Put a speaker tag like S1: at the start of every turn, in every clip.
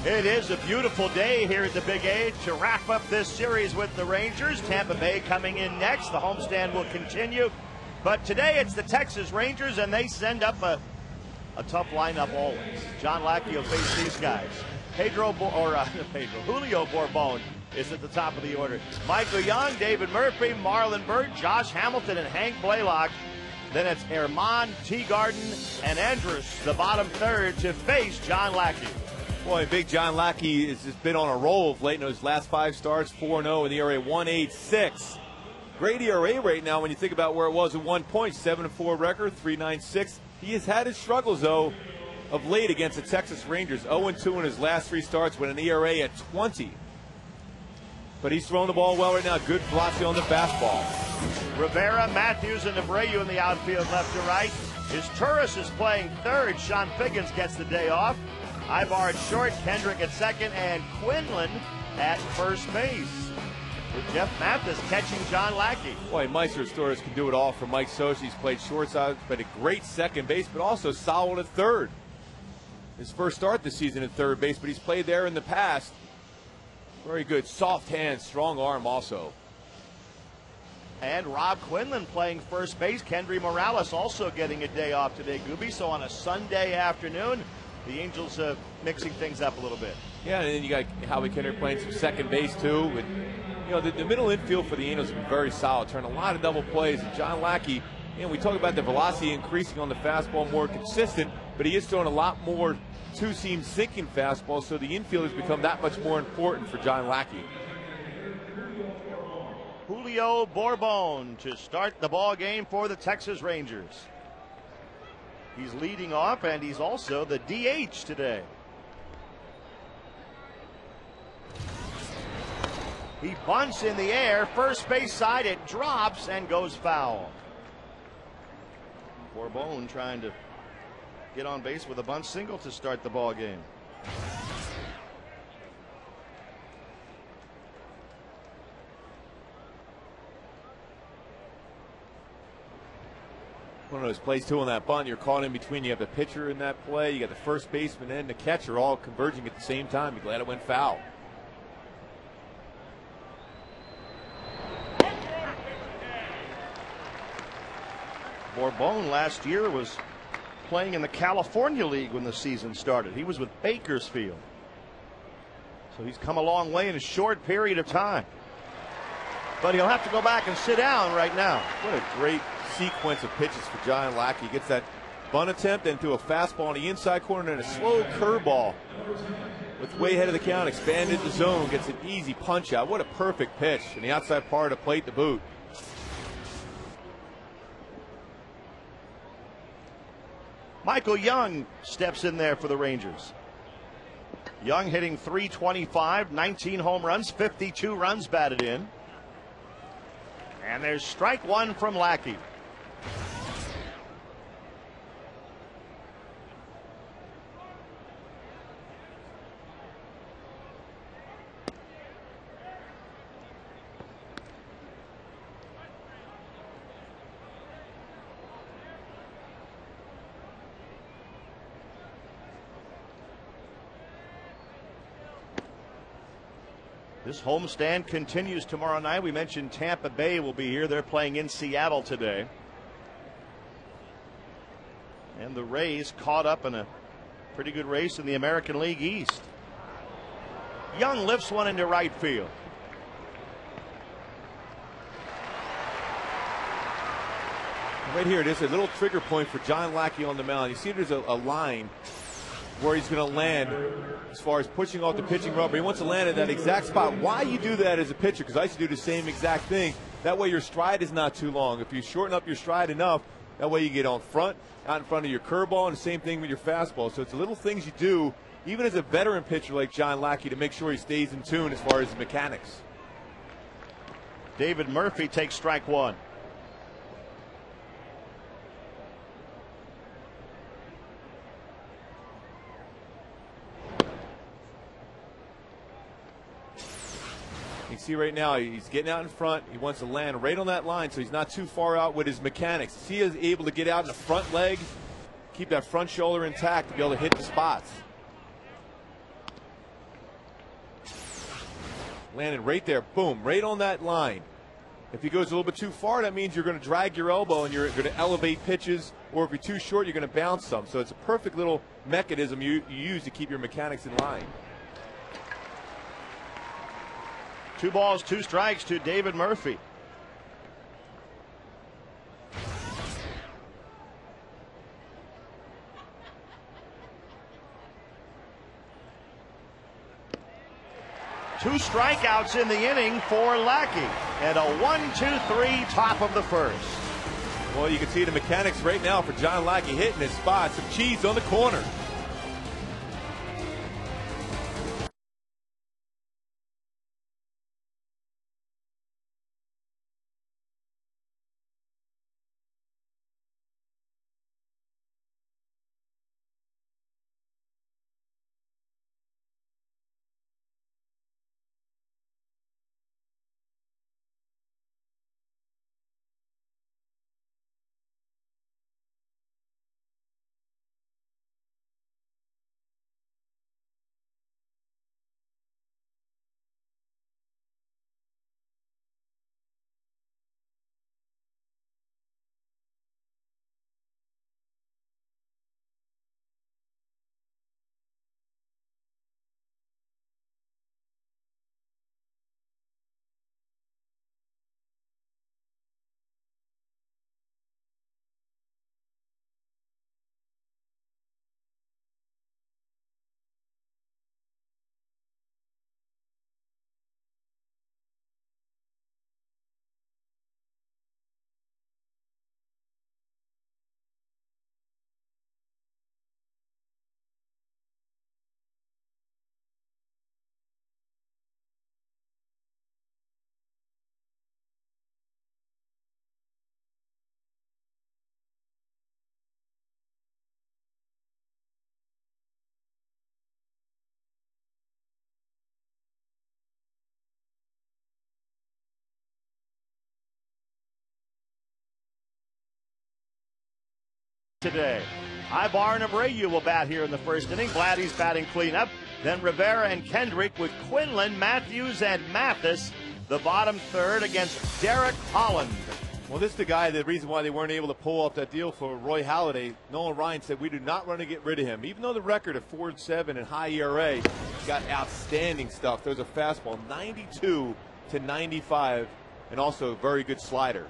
S1: It is a beautiful day here at the Big A to wrap up this series with the Rangers. Tampa Bay coming in next. The homestand will continue. But today it's the Texas Rangers, and they send up a tough lineup always. John Lackey will face these guys. Julio Bourbon is at the top of the order. Michael Young, David Murphy, Marlon Byrd, Josh Hamilton, and Hank Blaylock. Then it's Herman, Teagarden, and Andrus, the bottom third, to face John Lackey.
S2: Boy, big John Lackey has just been on a roll of late in his last 5 starts, 4-0 in the ERA 1.86. Great ERA right now when you think about where it was at 1 point, 7-4 record, 3.96. He has had his struggles, though, of late against the Texas Rangers. 0-2 in his last 3 starts with an ERA at 20. But he's throwing the ball well right now. Good velocity on the fastball.
S1: Rivera, Matthews, and Abreu in the outfield left to right. His Turris is playing third. Sean Figgins gets the day off. Ibar at short, Kendrick at second, and Quinlan at first base. With Jeff Mathis catching John Lackey.
S2: Boy, Meister Torres can do it all for Mike Socha. He's played shortstop, played a great second base, but also solid at third. His first start this season at third base, but he's played there in the past. Very good, soft hand, strong arm also.
S1: And Rob Quinlan playing first base. Kendry Morales also getting a day off today, Gooby. So on a Sunday afternoon, the Angels mixing things up a little bit.
S2: Yeah, and then you got Howie Kendrick playing some second base too. And, you know, the middle infield for the Angels has been very solid, turning a lot of double plays. And John Lackey, you know, we talk about the velocity increasing on the fastball, more consistent, but he is throwing a lot more two-seam sinking fastball, so the infield has become that much more important for John Lackey.
S1: Julio Bourbon to start the ball game for the Texas Rangers. He's leading off, and he's also the DH today. He bunts in the air, first base side, it drops and goes foul. Bourbon trying to get on base with a bunt single to start the ball game.
S2: One of those plays too on that bunt, you're caught in between. You have the pitcher in that play, you got the first baseman and the catcher all converging at the same time. You're glad it went foul.
S1: Bourbon last year was playing in the California League when the season started. He was with Bakersfield. So he's come a long way in a short period of time. But he'll have to go back and sit down right now.
S2: What a great sequence of pitches for John Lackey. He gets that bunt attempt and threw a fastball on the inside corner and a slow curveball with way ahead of the count, expanded the zone, gets an easy punch out. What a perfect pitch in the outside part of the plate to boot.
S1: Michael Young steps in there for the Rangers. Young hitting .325, 19 home runs, 52 runs batted in. And there's strike one from Lackey. This homestand continues tomorrow night. We mentioned Tampa Bay will be here. They're playing in Seattle today. And the Rays caught up in a pretty good race in the American League East. Young lifts one into right field.
S2: Right here, there's a little trigger point for John Lackey on the mound. You see there's a line where he's going to land as far as pushing off the pitching rubber. He wants to land at that exact spot. Why you do that as a pitcher, because I used to do the same exact thing. That way your stride is not too long. If you shorten up your stride enough, that way you get on front, out in front of your curveball, and the same thing with your fastball. So it's the little things you do, even as a veteran pitcher like John Lackey, to make sure he stays in tune as far as the mechanics.
S1: David Murphy takes strike one.
S2: You see right now he's getting out in front. He wants to land right on that line so he's not too far out with his mechanics. He is able to get out in the front leg, keep that front shoulder intact to be able to hit the spots. landing right there, boom, right on that line. If he goes a little bit too far, that means you're going to drag your elbow and you're going to elevate pitches, or if you're too short, you're going to bounce some. So it's a perfect little mechanism you use to keep your mechanics in line.
S1: 2 balls, 2 strikes to David Murphy. Two strikeouts in the inning for Lackey, and a 1-2-3 top of the first.
S2: Well, you can see the mechanics right now for John Lackey hitting his spot. Some cheese on the corner.
S1: Today, Ibar and Abreu will bat here in the first inning. Vladdy's batting cleanup. Then Rivera and Kendrick with Quinlan, Matthews, and Mathis. The bottom third against Derek Holland.
S2: Well, this is the guy, the reason why they weren't able to pull off that deal for Roy Halladay. Nolan Ryan said, we do not want to get rid of him. Even though the record of 4-7 and high ERA, he's got outstanding stuff. There's a fastball, 92 to 95, and also a very good slider.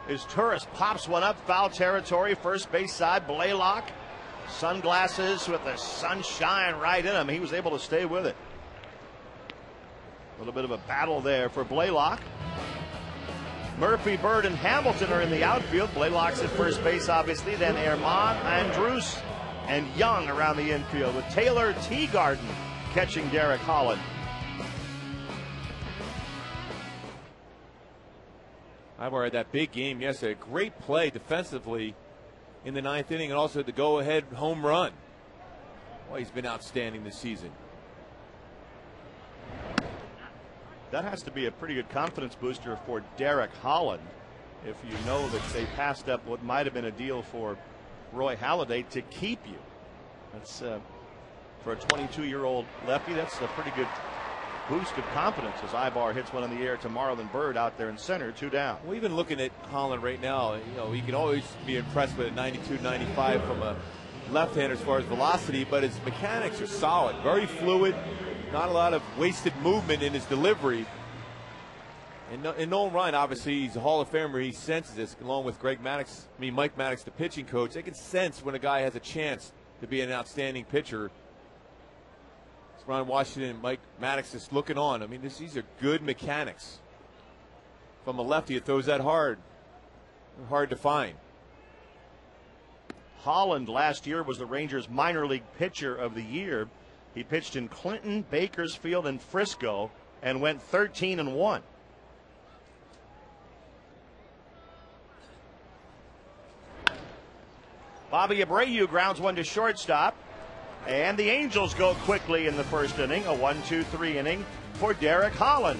S1: His Turris pops one up, foul territory, first base side. Blaylock, sunglasses with the sunshine right in him. He was able to stay with it. A little bit of a battle there for Blaylock. Murphy, Bird, and Hamilton are in the outfield. Blaylock's at first base, obviously. Then Herman, Andrus, and Young around the infield, with Taylor Teagarden catching Derek Holland.
S2: Ibar had that big game yesterday. Great play defensively in the 9th inning, and also the go-ahead home run. Well, he's been outstanding this season.
S1: That has to be a pretty good confidence booster for Derek Holland, if you know that they passed up what might have been a deal for Roy Halladay to keep you. That's for a 22-year-old lefty, that's a pretty good boost of confidence as Ibar hits one in the air to Marlon Byrd out there in center, 2 down.
S2: Well, even looking at Holland right now, you know, you can always be impressed with a 92, 95 from a left-hander as far as velocity, but his mechanics are solid, very fluid, not a lot of wasted movement in his delivery. And Nolan Ryan, obviously, he's a Hall of Famer. He senses this, along with Mike Maddox, the pitching coach. They can sense when a guy has a chance to be an outstanding pitcher. Ron Washington and Mike Maddox just looking on. I mean, these are good mechanics. From a lefty, it throws that hard. Hard to find.
S1: Holland last year was the Rangers minor league pitcher of the year. He pitched in Clinton, Bakersfield, and Frisco and went 13-1. Bobby Abreu grounds one to shortstop. And the Angels go quickly in the first inning, a 1-2-3 inning for Derek Holland.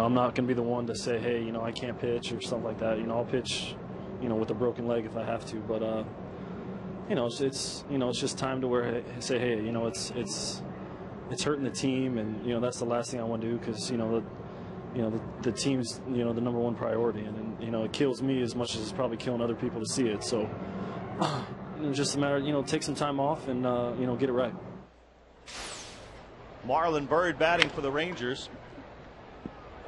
S3: I'm not going to be the one to say, hey, I can't pitch or stuff like that. I'll pitch, with a broken leg if I have to. But it's just time to where I say, hey, it's hurting the team, and that's the last thing I want to do, because the team's the number one priority, and it kills me as much as it's probably killing other people to see it. So it's just a matter of take some time off and get it right.
S1: Marlon Byrd batting for the Rangers.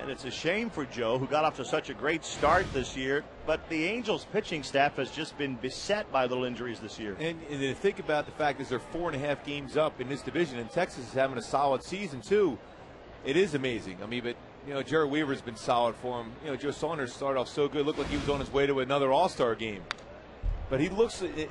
S1: And it's a shame for Joe, who got off to such a great start this year. But the Angels pitching staff has just been beset by little injuries this year.
S2: And to think about the fact that they're 4.5 games up in this division, and Texas is having a solid season too. It is amazing. I mean, but Jared Weaver's been solid for him. Joe Saunders started off so good, looked like he was on his way to another All-Star game. But he looks, the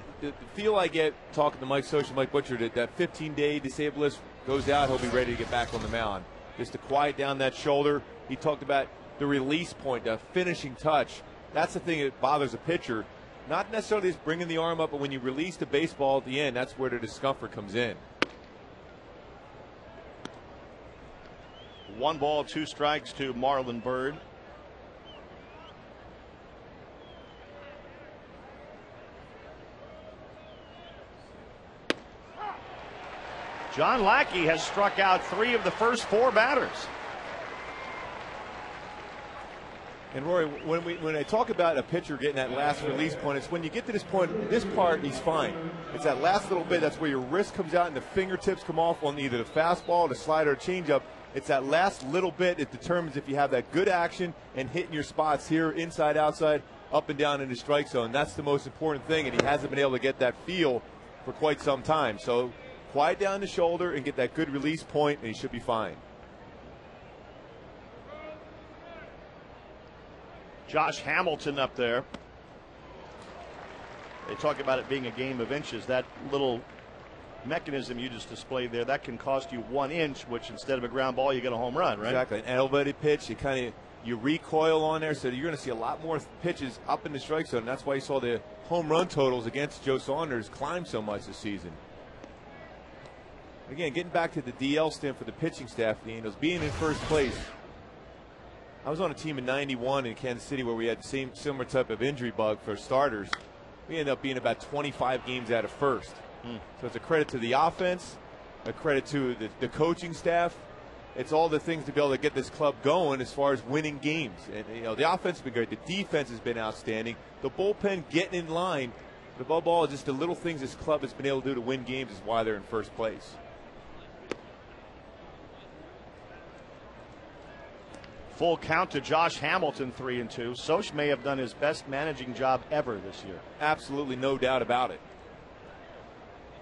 S2: feel I get talking to Mike Soch and Mike Butcher, that 15-day disabled list goes out, he'll be ready to get back on the mound. Just to quiet down that shoulder. He talked about the release point, the finishing touch. That's the thing that bothers a pitcher. Not necessarily just bringing the arm up, but when you release the baseball at the end, that's where the discomfort comes in.
S1: 1 ball, 2 strikes to Marlon Byrd. John Lackey has struck out 3 of the first 4 batters.
S2: And Rory, when I talk about a pitcher getting that last release point, it's when you get to this point, this part, he's fine. It's that last little bit, that's where your wrist comes out and the fingertips come off on either the fastball, the slider, or changeup. It's that last little bit that determines if you have that good action and hitting your spots here, inside, outside, up and down in the strike zone. That's the most important thing, and he hasn't been able to get that feel for quite some time. So quiet down the shoulder and get that good release point, and he should be fine.
S1: Josh Hamilton up there. They talk about it being a game of inches. That little mechanism you just displayed there, that can cost you 1 inch, which instead of a ground ball, you get a home run, right?
S2: Exactly. An elevated pitch, you recoil on there, so you're going to see a lot more pitches up in the strike zone. And that's why you saw the home run totals against Joe Saunders climb so much this season. Again, getting back to the DL stand for the pitching staff, the Angels being in first place. I was on a team in '91 in Kansas City where we had the similar type of injury bug for starters. We ended up being about 25 games out of first. So it's a credit to the offense, a credit to the coaching staff. It's all the things to be able to get this club going as far as winning games. And the offense has been great. The defense has been outstanding. The bullpen getting in line. But above all, just the little things this club has been able to do to win games is why they're in first place.
S1: Full count to Josh Hamilton, 3-2. Soch may have done his best managing job ever this year.
S2: Absolutely, no doubt about it.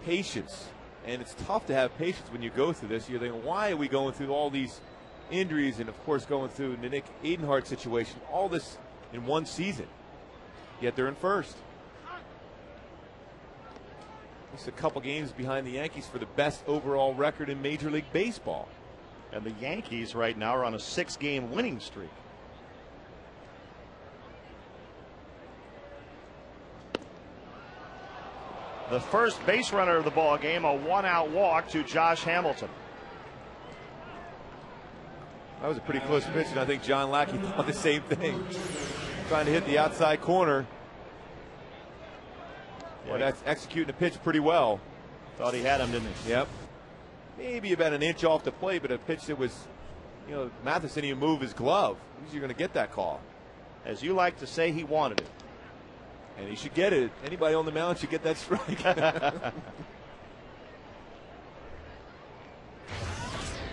S2: Patience, and it's tough to have patience when you go through this. You're thinking, why are we going through all these injuries, and of course going through the Nick Edenhart situation, all this in one season? Yet they're in first. Just a couple games behind the Yankees for the best overall record in Major League Baseball.
S1: And the Yankees right now are on a 6-game winning streak. The first base runner of the ball game, a 1-out walk to Josh Hamilton.
S2: That was a pretty close pitch, and I think John Lackey thought the same thing. Trying to hit the outside corner. Well, that's executing the pitch pretty well.
S1: Thought he had him, didn't he?
S2: Yep. Maybe about an inch off the plate, but a pitch that was, Mathis didn't even move his glove. You're going to get that call.
S1: As you like to say, he wanted it.
S2: And he should get it. Anybody on the mound should get that strike.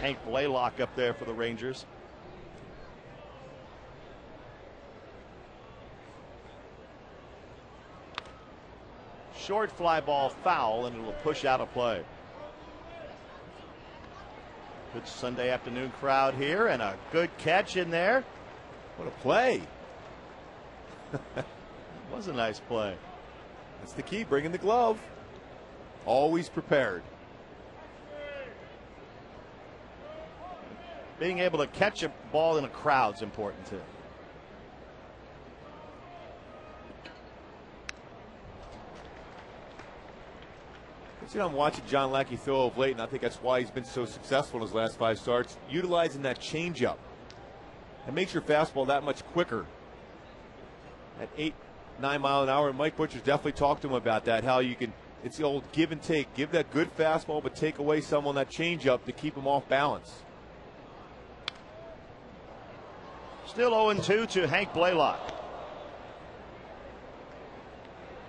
S1: Hank Blaylock up there for the Rangers. Short fly ball foul, and it will push out a play. Good Sunday afternoon crowd here, and a good catch in there.
S2: What a play.
S1: It was a nice play.
S2: That's the key, bringing the glove. Always prepared.
S1: Being able to catch a ball in a crowd is important too.
S2: I'm watching John Lackey throw of late, and I think that's why he's been so successful in his last 5 starts, utilizing that changeup. It makes your fastball that much quicker. At 8, 9 mile an hour, and Mike Butcher's definitely talked to him about that, how you can, it's the old give and take. Give that good fastball, but take away some on that changeup to keep him off balance.
S1: Still 0-2 to Hank Blaylock.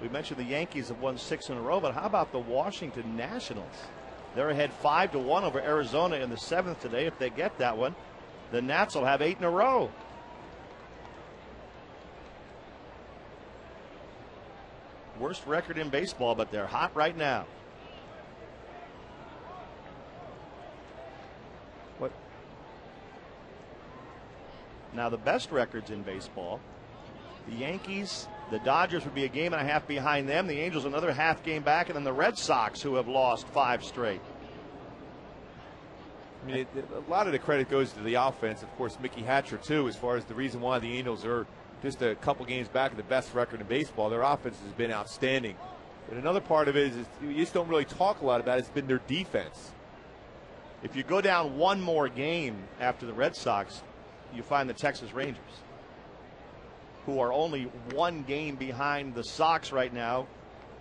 S1: We mentioned the Yankees have won 6 in a row, but how about the Washington Nationals? They're ahead 5-1 over Arizona in the 7th today. If they get that one, the Nats will have 8 in a row. Worst record in baseball, but they're hot right now. What? Now the best records in baseball, the Yankees, the Dodgers would be a game and a half behind them. The Angels another half game back, and then the Red Sox, who have lost 5 straight.
S2: I mean, a lot of the credit goes to the offense. Of course, Mickey Hatcher, too, as far as the reason why the Angels are just a couple games back of the best record in baseball. Their offense has been outstanding. But another part of it is you just don't really talk a lot about it. It's been their defense.
S1: If you go down one more game after the Red Sox, you find the Texas Rangers, who are only 1 game behind the Sox right now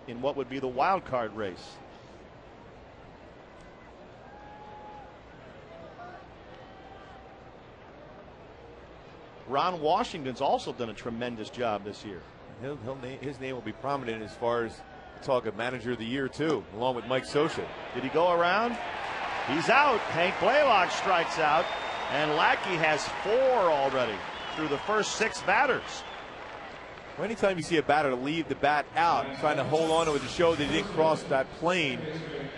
S1: in what would be the wild card race. Ron Washington's also done a tremendous job this year.
S2: His name will be prominent as far as talk of manager of the year, too, along with Mike Scioscia.
S1: Did he go around? He's out. Hank Blaylock strikes out, and Lackey has 4 already through the first 6 batters.
S2: Well, anytime you see a batter leave the bat out, trying to hold on to it to show that he didn't cross that plane,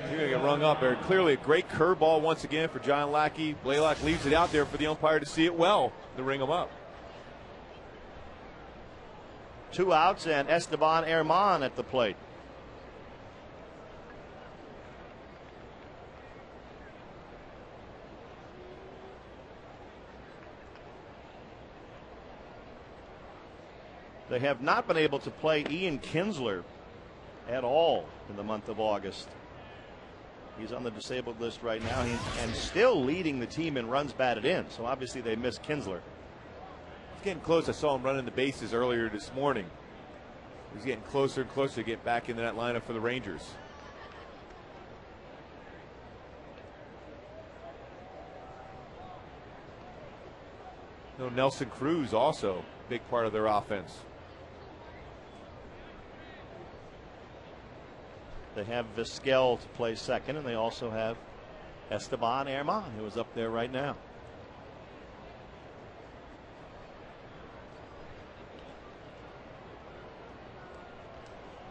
S2: you're going to get rung up there. Clearly a great curveball once again for John Lackey. Blaylock leaves it out there for the umpire to see it well, to ring him up.
S1: 2 outs and Esteban Herman at the plate. They have not been able to play Ian Kinsler at all in the month of August. He's on the disabled list right now and still leading the team in runs batted in. So obviously they miss Kinsler.
S2: He's getting close. I saw him running the bases earlier this morning. He's getting closer and closer to get back into that lineup for the Rangers. You know, Nelson Cruz also a big part of their offense.
S1: They have Vizquel to play second, and they also have Esteban Herman, who is up there right now.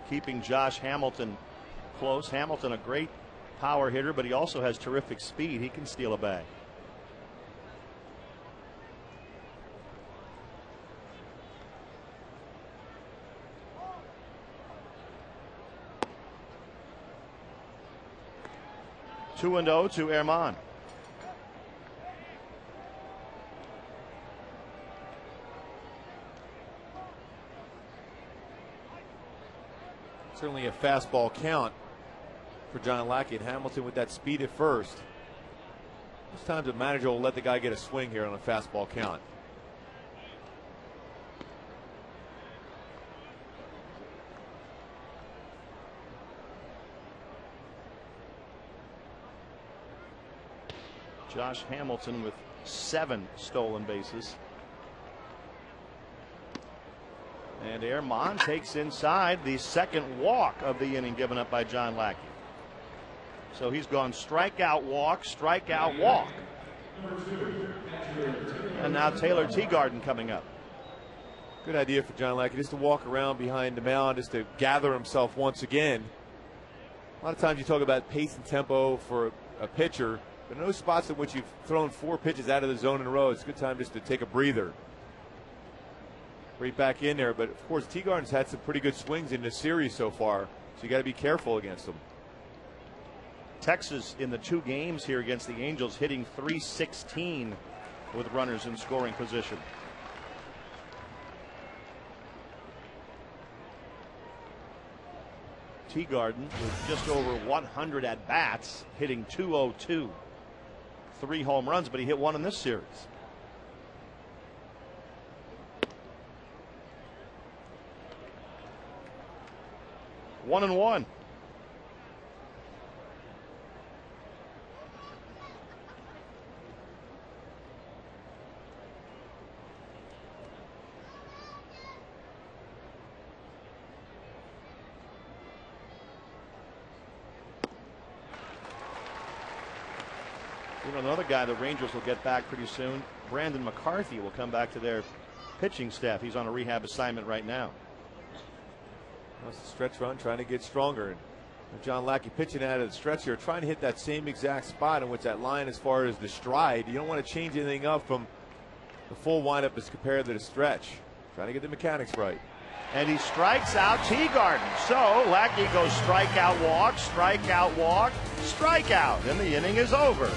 S1: Keeping Josh Hamilton close. Hamilton, a great power hitter, but he also has terrific speed. He can steal a bag. Two and 0 to Herman.
S2: Certainly a fastball count for John Lackey, and Hamilton with that speed at first. Most times the manager will let the guy get a swing here on a fastball count.
S1: Josh Hamilton with 7 stolen bases. And Herman takes inside the second walk of the inning given up by John Lackey. So he's gone strikeout, walk, strikeout, walk. And now Taylor Teagarden coming up.
S2: Good idea for John Lackey just to walk around behind the mound, just to gather himself once again. A lot of times you talk about pace and tempo for a pitcher, but in those spots in which you've thrown 4 pitches out of the zone in a row, it's a good time just to take a breather. Right back in there, but of course Teagarden's had some pretty good swings in this series so far, so you got to be careful against them.
S1: Texas in the 2 games here against the Angels hitting .316 with runners in scoring position. Teagarden with just over 100 at bats, hitting .202. 3 home runs, but he hit 1 in this series. 1-1. You know, another guy the Rangers will get back pretty soon, Brandon McCarthy, will come back to their pitching staff. He's on a rehab assignment right now.
S2: That's a stretch run, trying to get stronger. And John Lackey pitching out of the stretch here, trying to hit that same exact spot in which that line as far as the stride. You don't want to change anything up from the full windup as compared to the stretch. Trying to get the mechanics right.
S1: And he strikes out Teagarden. So Lackey goes strikeout, walk, strikeout, and the inning is over.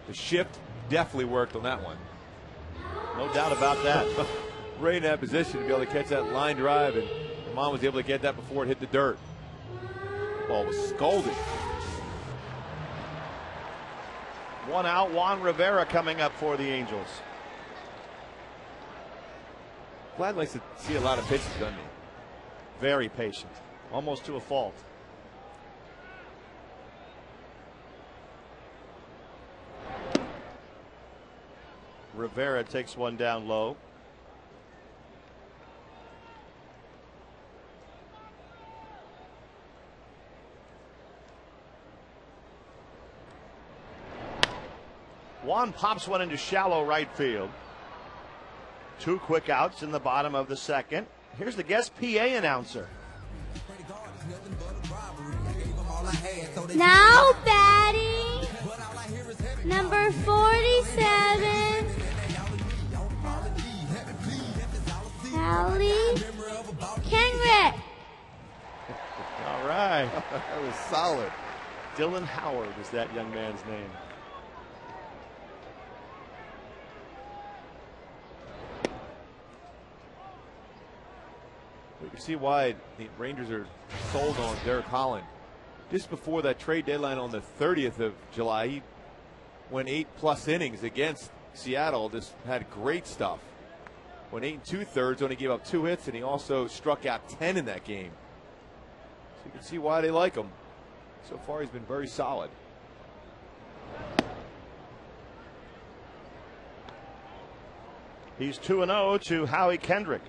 S2: The shift definitely worked on that one.
S1: No doubt about that.
S2: Right in that position to be able to catch that line drive, and Mom was able to get that before it hit the dirt. Ball was scalding.
S1: 1 out, Juan Rivera coming up for the Angels.
S2: Vlad likes to see a lot of pitches, doesn't he?
S1: Very patient, almost to a fault. Rivera takes one down low. Juan pops one into shallow right field. 2 quick outs in the bottom of the second. Here's the guest PA announcer.
S4: Now batting number 47, Hallie Kenrick.
S1: All right.
S2: That was solid.
S1: Dylan Howard is that young man's name.
S2: You can see why the Rangers are sold on Derek Holland. Just before that trade deadline on the 30th of July, he went 8+ innings against Seattle. Just had great stuff. Went 8 2/3, only gave up 2 hits, and he also struck out 10 in that game. So you can see why they like him. So far, he's been very solid.
S1: He's 2-0 to Howie Kendrick.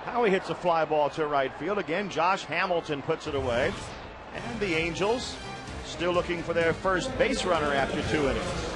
S1: Howie hits a fly ball to right field. Again, Josh Hamilton puts it away. And the Angels still looking for their first base runner after 2 innings.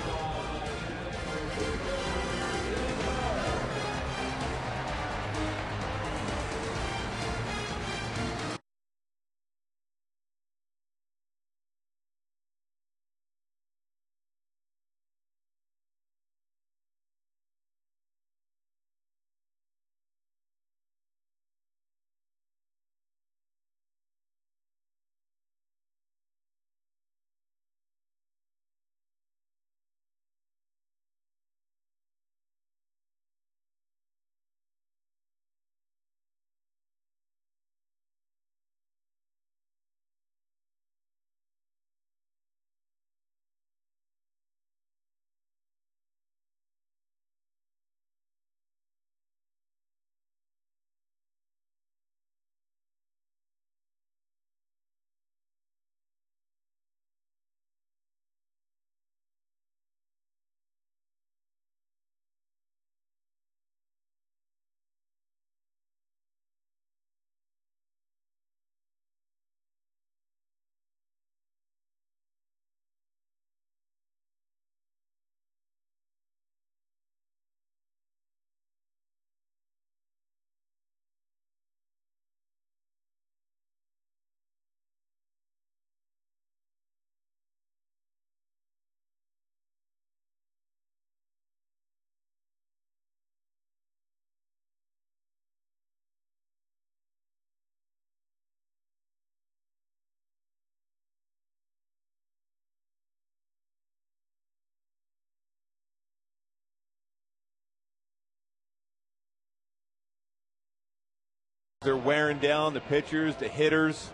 S2: They're wearing down the pitchers, the hitters.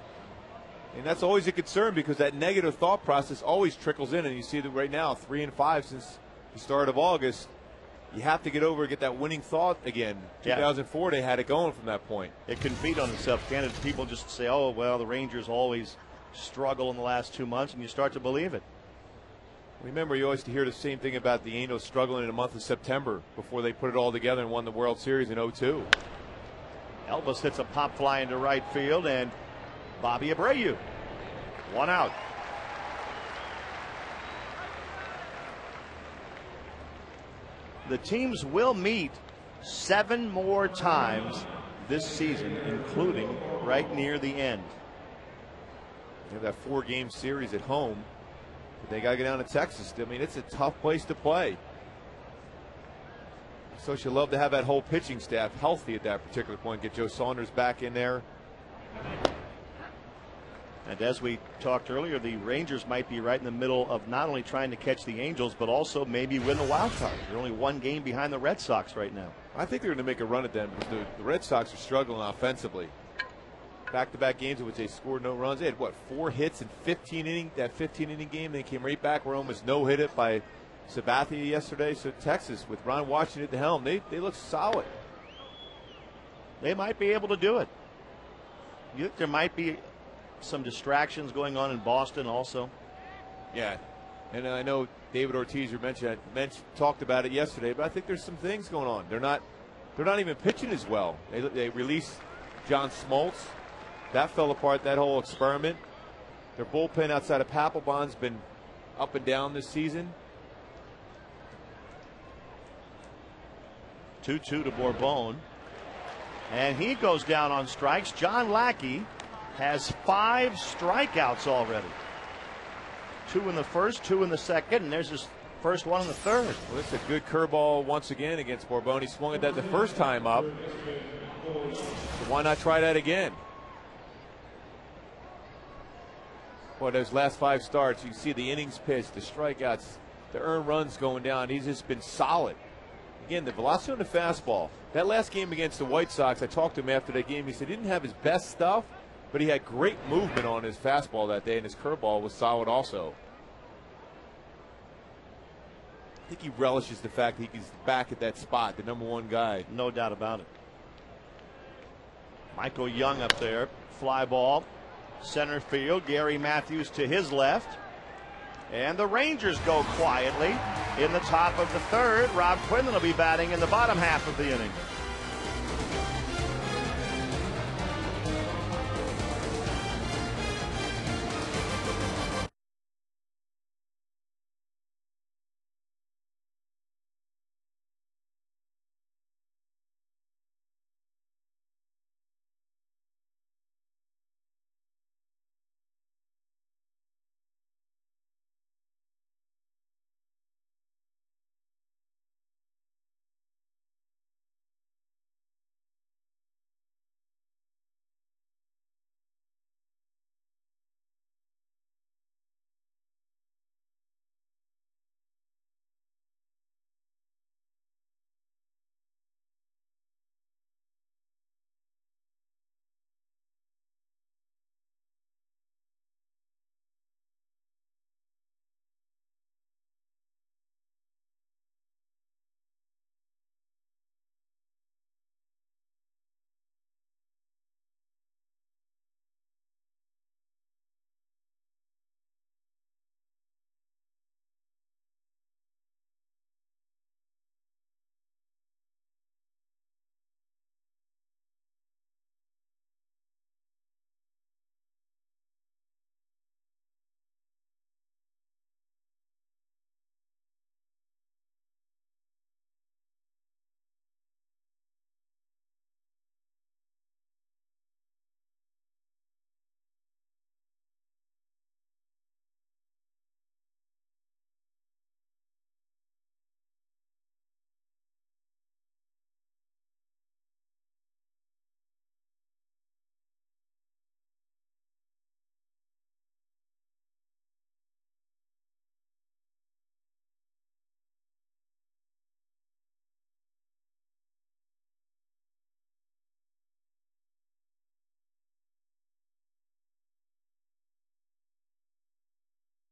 S2: And that's always a concern because that negative thought process always trickles in. And you see that right now, 3-5 since the start of August. You have to get over and get that winning thought again. 2004, they had it going from that point.
S1: It can feed on itself, can it? People just say, oh, well, the Rangers always struggle in the last 2 months, and you start to believe it.
S2: Remember, you always hear the same thing about the Angels struggling in the month of September before they put it all together and won the World Series in 2002.
S1: Elvis hits a pop fly into right field, and Bobby Abreu, 1 out. The teams will meet 7 more times this season, including right near the end.
S2: They have that 4-game series at home, but they got to get down to Texas. I mean, it's a tough place to play. So you love to have that whole pitching staff healthy at that particular point. Get Joe Saunders back in there.
S1: And as we talked earlier, the Rangers might be right in the middle of not only trying to catch the Angels, but also maybe win the wild card. They're only 1 game behind the Red Sox right now.
S2: I think they're going to make a run at them because the Red Sox are struggling offensively. Back-to-back games in which they scored no runs. They had, what, 4 hits in 15 innings, that 15-inning game. They came right back, were almost no-hit it by Sabathia yesterday. So Texas, with Ron Washington at the helm, they look solid.
S1: They might be able to do it. You think there might be some distractions going on in Boston also?
S2: Yeah, and I know David Ortiz talked about it yesterday, but I think there's some things going on. They're not even pitching as well. They released John Smoltz. That fell apart, that whole experiment. Their bullpen outside of Papelbon's been up and down this season.
S1: 2-2 to Bourbon. And he goes down on strikes. John Lackey has 5 strikeouts already. 2 in the first, 2 in the second, and there's his first one in the third.
S2: Well, it's a good curveball once again against Bourbon. He swung at that the first time up. So why not try that again? Boy, those last 5 starts, you can see the innings pitched, the strikeouts, the earned runs going down. He's just been solid. Again, the velocity on the fastball. That last game against the White Sox, I talked to him after that game. He said he didn't have his best stuff, but he had great movement on his fastball that day, and his curveball was solid also. I think he relishes the fact that he's back at that spot, the #1 guy.
S1: No doubt about it. Michael Young up there, fly ball, Center field, Gary Matthews to his left. And the Rangers go quietly in the top of the third. Rob Quinlan will be batting in the bottom half of the inning.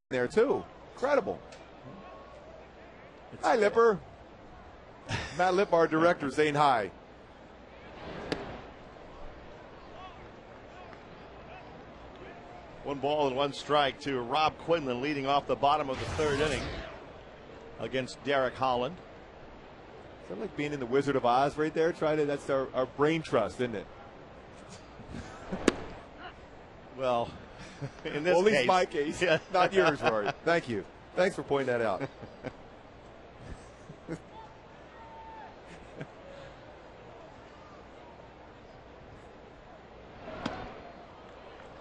S2: There too. Incredible. Hi, Lipper. Matt Lipp, our director, saying hi.
S1: One ball and one strike to Rob Quinlan, leading off the bottom of the third inning against Derek Holland.
S2: Is that like being in the Wizard of Oz right there? That's our brain trust, isn't it?
S1: Well, in this
S2: well, at least
S1: case,
S2: my case,
S1: yeah.
S2: not yours, Rory. Thank you. Thanks for pointing that out.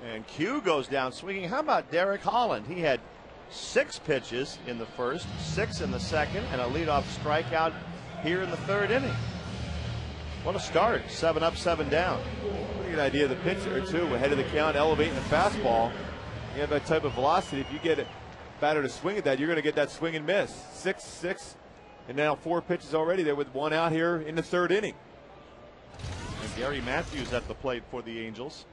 S1: And Q goes down swinging. How about Derek Holland? He had 6 pitches in the first, 6 in the second, and a leadoff strikeout here in the third inning. What a start. 7 up, 7 down.
S2: Pretty good idea of the pitcher, too, ahead of the count, elevating the fastball. You have that type of velocity. If you get a batter to swing at that, you're going to get that swing and miss. 6, and now 4 pitches already there with 1 out here in the third inning.
S1: And Gary Matthews at the plate for the Angels.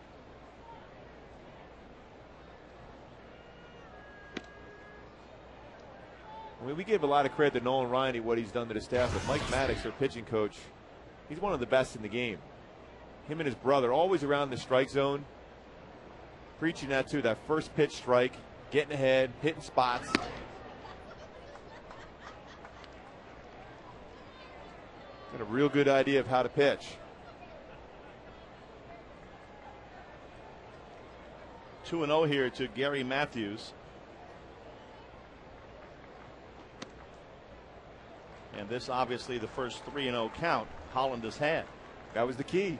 S2: I mean, we gave a lot of credit to Nolan Ryan, what he's done to the staff, but Mike Maddox, their pitching coach, he's one of the best in the game. Him and his brother, always around the strike zone, preaching that too, that first pitch strike, getting ahead, hitting spots. Got a real good idea of how to pitch.
S1: 2-0 here to Gary Matthews. And this obviously the first 3-0 count Holland has had.
S2: That was the key.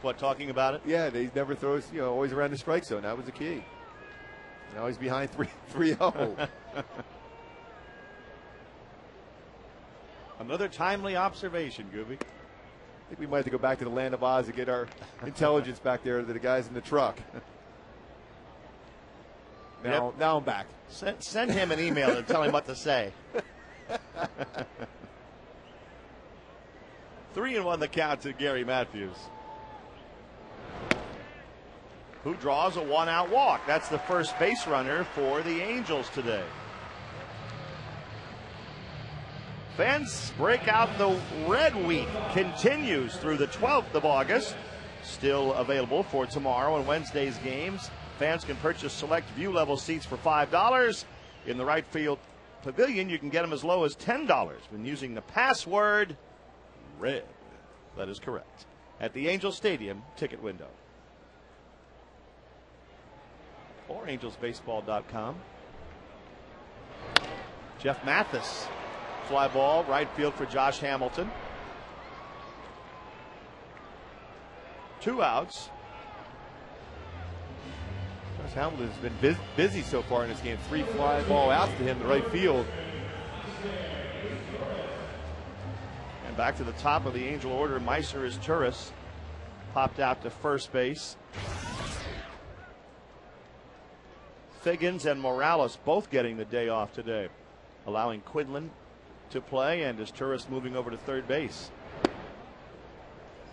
S1: What, talking about it?
S2: Yeah, they never throws, always around the strike zone. That was the key. Now he's behind 3-0.
S1: Another timely observation, Gooby.
S2: I think we might have to go back to the land of Oz to get our intelligence back there to the guys in the truck. Now I'm back.
S1: Send him an email and tell him what to say. 3-1 the count to Gary Matthews, who draws a 1-out walk. That's the first base runner for the Angels today. Fans break out. The Red Week continues through the 12th of August. Still available for tomorrow and Wednesday's games Fans can purchase select view level seats for $5. In the right field pavilion, you can get them as low as $10 when using the password RED. That is correct. At the Angel Stadium ticket window. Or angelsbaseball.com. Jeff Mathis. Fly ball, right field for Josh Hamilton. 2 outs.
S2: Josh Hamilton's been busy so far in this game. 3 fly ball outs to him to right field.
S1: And back to the top of the Angel order, Meiser is Turris. Popped out to first base. Figgins and Morales both getting the day off today, allowing Quinlan to play, and as Turris moving over to third base.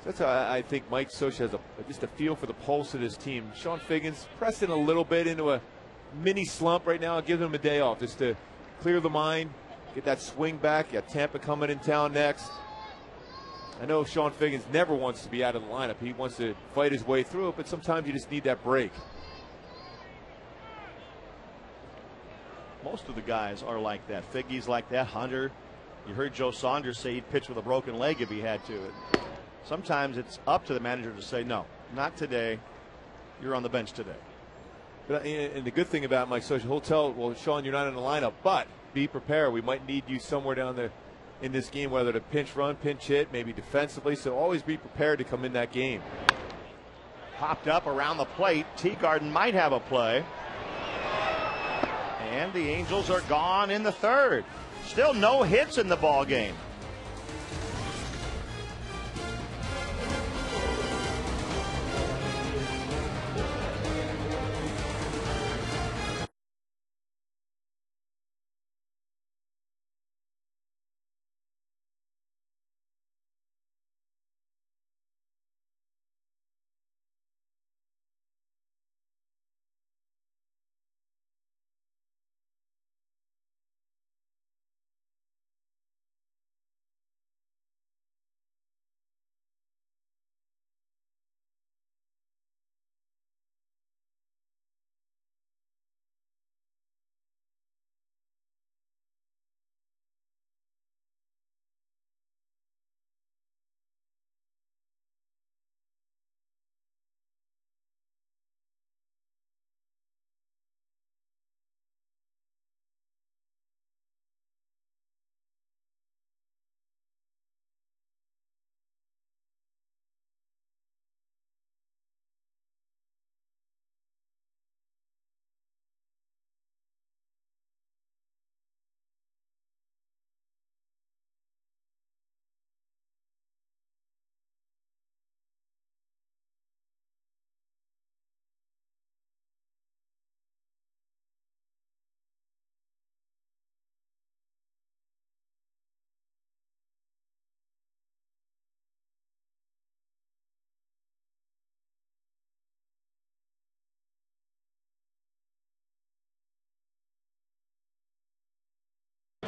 S2: That's how I think Mike Scioscia has just a feel for the pulse of this team. Sean Figgins pressing a little bit into a mini slump right now. Give him a day off just to clear the mind, get that swing back. You got Tampa coming in town next. I know Sean Figgins never wants to be out of the lineup. He wants to fight his way through it, but sometimes you just need that break.
S1: Most of the guys are like that. Figgy's like that. Hunter. You heard Joe Saunders say he'd pitch with a broken leg if he had to. Sometimes it's up to the manager to say, no, not today. You're on the bench today.
S2: But, and the good thing about Mike Scioscia, he'll tell, well, Sean, you're not in the lineup, but be prepared. We might need you somewhere down there in this game, whether to pinch run, pinch hit, maybe defensively. So always be prepared to come in that game.
S1: Popped up around the plate. Teagarden might have a play. And the Angels are gone in the third. Still no hits in the ball game.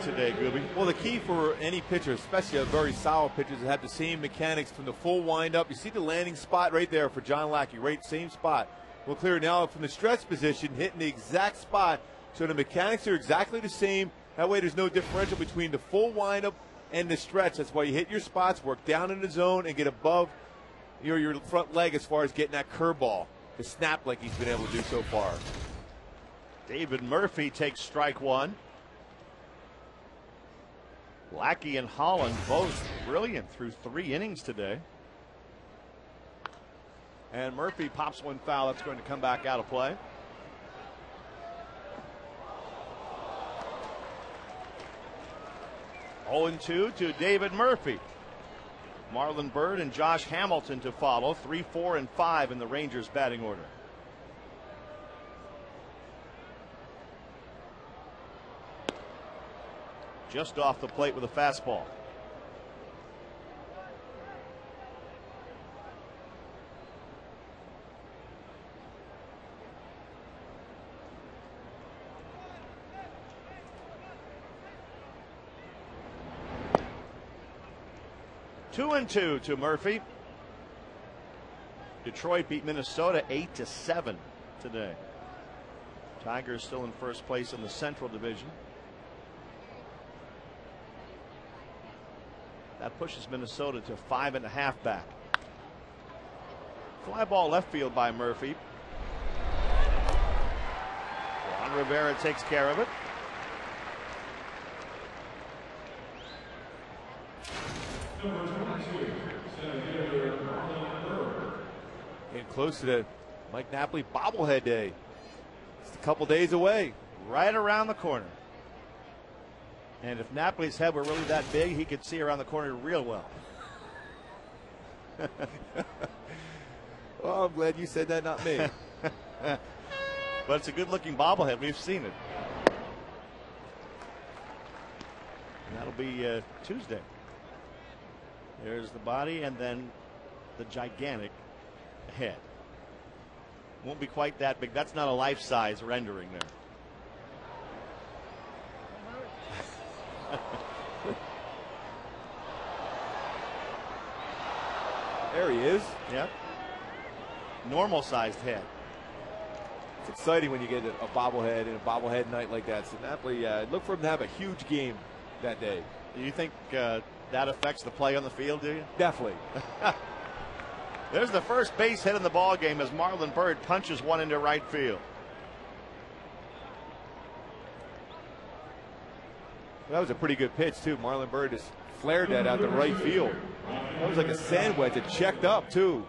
S2: Today, Gooby. Well, the key for any pitcher, especially a very solid pitcher, is to have the same mechanics from the full windup. You see the landing spot right there for John Lackey, right same spot. We'll clear it now from the stretch position, hitting the exact spot, so the mechanics are exactly the same. That way there's no differential between the full windup and the stretch. That's why you hit your spots, work down in the zone, and get above your front leg as far as getting that curveball to snap like he's been able to do so far.
S1: David Murphy takes strike one. Lackey and Holland both brilliant through 3 innings today. And Murphy pops one foul. That's going to come back out of play. Oh, 0-2 to David Murphy. Marlon Byrd and Josh Hamilton to follow. 3, 4, and 5 in the Rangers batting order. Just off the plate with a fastball. Two and 2 to Murphy. Detroit beat Minnesota 8-7 today. Tigers still in first place in the Central Division. That pushes Minnesota to 5.5 back. Fly ball left field by Murphy. Juan Rivera takes care of it.
S2: Getting close to the Mike Napoli bobblehead day. Just a couple days away.
S1: Right around the corner. And if Napoli's head were really that big, he could see around the corner real well.
S2: Well, I'm glad you said that, not me.
S1: But it's a good-looking bobblehead. We've seen it. And that'll be Tuesday. There's the body and then the gigantic head. Won't be quite that big. That's not a life-size rendering there.
S2: There he is.
S1: Yep. Normal-sized head.
S2: It's exciting when you get a bobblehead and a bobblehead night like that. So Napoli, look for him to have a huge game that day.
S1: Do you think that affects the play on the field, do you?
S2: Definitely.
S1: There's the first base hit in the ball game as Marlon Byrd punches one into right field.
S2: That was a pretty good pitch, too. Marlon Byrd just flared that out to right field. That was like a sand wedge. It checked up, too.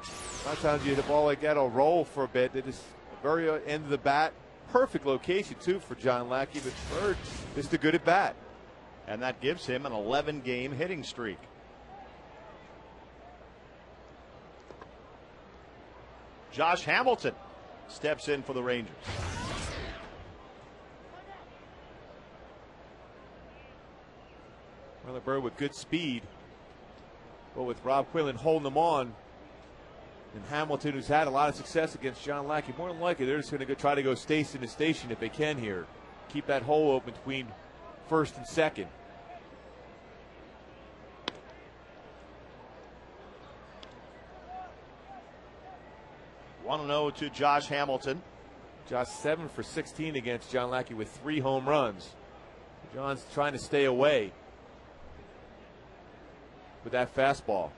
S2: A lot of times you hit a ball like that, it'll roll for a bit. They just, very end of the bat. Perfect location, too, for John Lackey. But Byrd just a good at bat.
S1: And that gives him an 11-game hitting streak. Josh Hamilton steps in for the Rangers.
S2: Marlon Byrd with good speed, but with Rob Quinlan holding them on, and Hamilton, who's had a lot of success against John Lackey, more than likely they're just going to try to go station to station if they can here. Keep that hole open between first and second.
S1: One 1-0 to Josh Hamilton.
S2: Josh 7 for 16 against John Lackey with 3 home runs. John's trying to stay away with that fastball.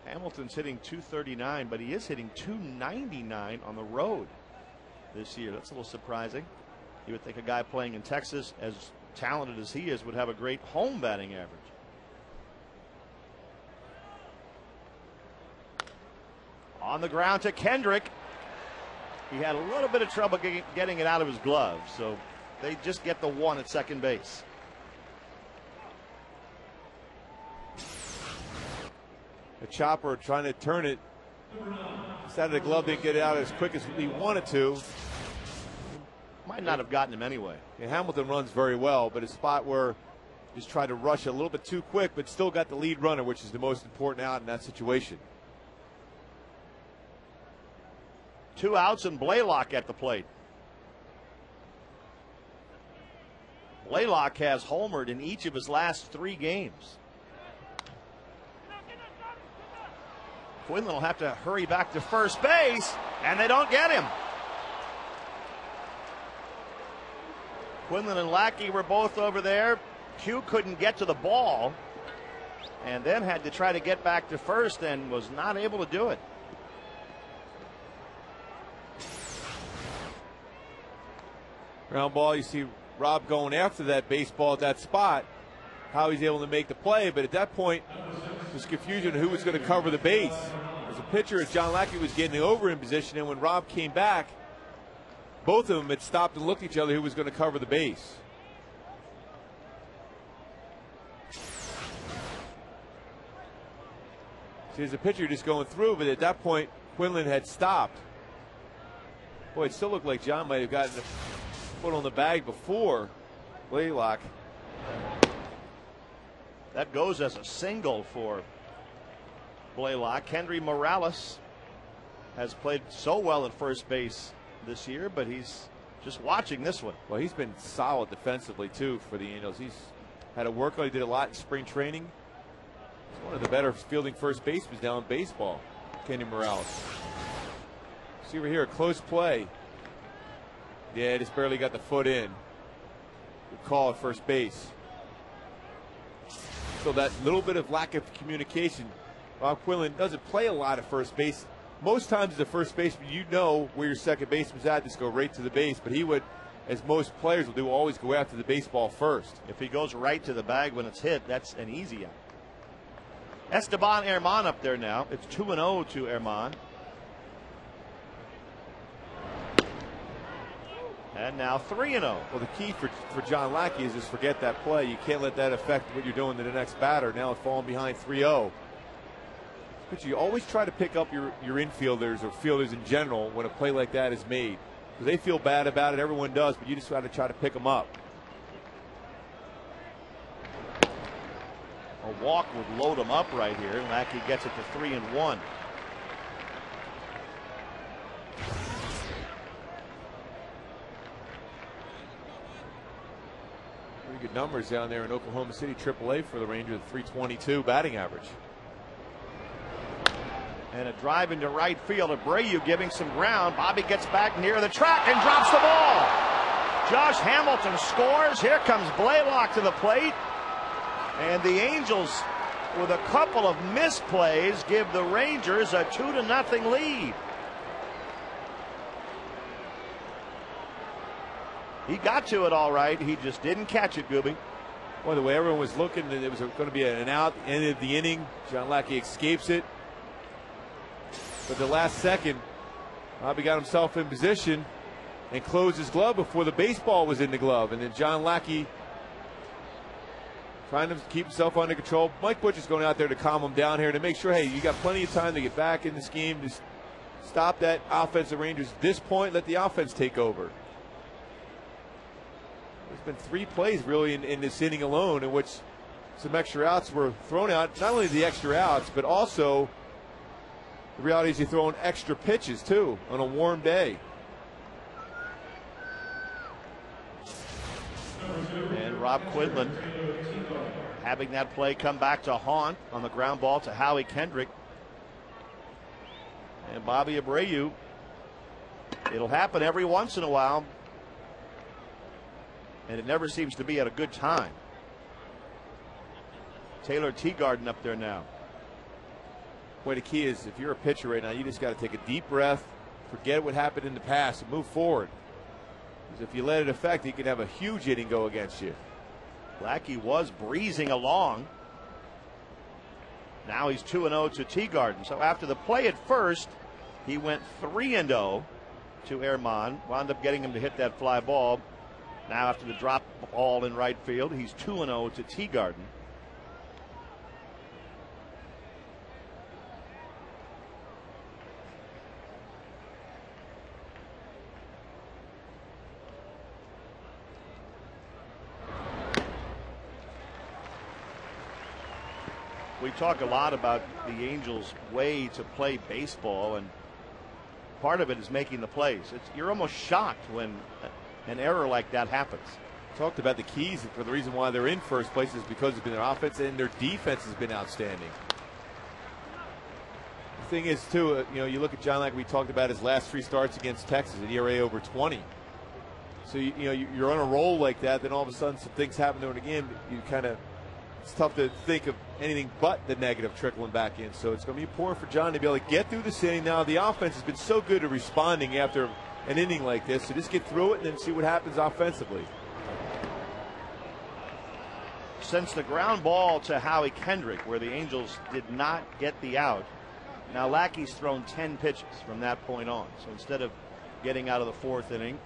S1: Hamilton's hitting .239, but he is hitting .299 on the road this year. That's a little surprising. You would think a guy playing in Texas, as talented as he is, would have a great home batting average. On the ground to Kendrick. He had a little bit of trouble getting it out of his glove, so they just get the one at second base.
S2: The chopper trying to turn it. Decided the glove didn't get it out as quick as he wanted to.
S1: Might not have gotten him anyway.
S2: Yeah, Hamilton runs very well, but a spot where just tried to rush a little bit too quick, but still got the lead runner, which is the most important out in that situation.
S1: 2 outs and Blaylock at the plate. Blaylock has homered in each of his last 3 games. Quinlan will have to hurry back to first base, and they don't get him. Quinlan and Lackey were both over there. Q couldn't get to the ball, and then had to try to get back to first and was not able to do it.
S2: Ground ball, you see Rob going after that baseball at that spot. How he's able to make the play, but at that point, there's confusion who was going to cover the base. As a pitcher, as John Lackey was getting over in position, and when Rob came back, both of them had stopped and looked at each other who was going to cover the base. See, as a pitcher just going through, but at that point, Quinlan had stopped. Boy, it still looked like John might have gotten a foot on the bag before Blaylock.
S1: That goes as a single for Blaylock. Henry Morales has played so well at first base this year, but he's just watching this one.
S2: Well, he's been solid defensively, too, for the Angels. He's had to work on. He did a lot in spring training. He's one of the better fielding first basemen now in baseball, Kenny Morales. See over here, a close play. Yeah, just barely got the foot in. Good call at first base. So that little bit of lack of communication. Rob Quinlan doesn't play a lot at first base. Most times as a first baseman, you know where your second baseman's at, just go right to the base. But he would, as most players will do, always go after the baseball first.
S1: If he goes right to the bag when it's hit, that's an easy out. Esteban Herman up there now. It's 2-0 to Herman. And now 3-0.
S2: Well, the key for John Lackey is just forget that play. You can't let that affect what you're doing to the next batter. Now it's falling behind 3-0. But you always try to pick up your infielders or fielders in general when a play like that is made. Because they feel bad about it. Everyone does, but you just got to try to pick them up.
S1: A walk would load him up right here. Lackey gets it to 3-1.
S2: Pretty good numbers down there in Oklahoma City AAA for the Rangers, 322 batting average.
S1: And a drive into right field. Abreu giving some ground. Bobby gets back near the track and drops the ball. Josh Hamilton scores. Here comes Blaylock to the plate. And the Angels, with a couple of misplays, give the Rangers a 2-0 lead. He got to it all right. He just didn't catch it, Gooby.
S2: Well, the way everyone was looking, it was going to be an out at the end of the inning. John Lackey escapes it. But the last second, Bobby got himself in position and closed his glove before the baseball was in the glove. And then John Lackey trying to keep himself under control. Mike Butch is going out there to calm him down here to make sure, hey, you got plenty of time to get back in the scheme. Just stop that offensive Rangers at this point. Let the offense take over. There's been 3 plays really in this inning alone in which some extra outs were thrown out. Not only the extra outs, but also the reality is you're throwing extra pitches too on a warm day.
S1: And Rob Quinlan having that play come back to haunt on the ground ball to Howie Kendrick. And Bobby Abreu. It'll happen every once in a while. And it never seems to be at a good time. Taylor Teagarden up there now.
S2: Boy, the key is if you're a pitcher right now, you just got to take a deep breath, forget what happened in the past, and move forward. Because if you let it affect, you can have a huge inning go against you.
S1: Lackey was breezing along. Now he's 2-0 to Teagarden. So after the play at first, he went 3-0 to Herman. Wound up getting him to hit that fly ball. Now after the drop ball in right field, he's 2-0 to Teagarden. We talk a lot about the Angels' way to play baseball, and part of it is making the plays. You're almost shocked when an error like that happens.
S2: Talked about the keys for the reason why they're in first place is because of their offense and their defense has been outstanding. The thing is, too, you look at John Lackey. We talked about his last 3 starts against Texas, an ERA over 20. So you're on a roll like that. Then all of a sudden, some things happen during the game. It's tough to think of anything but the negative trickling back in. So it's going to be important for John to be able to get through this inning. Now the offense has been so good at responding after an inning like this. So just get through it and then see what happens offensively.
S1: Since the ground ball to Howie Kendrick, where the Angels did not get the out, now Lackey's thrown 10 pitches from that point on. So instead of getting out of the 4th inning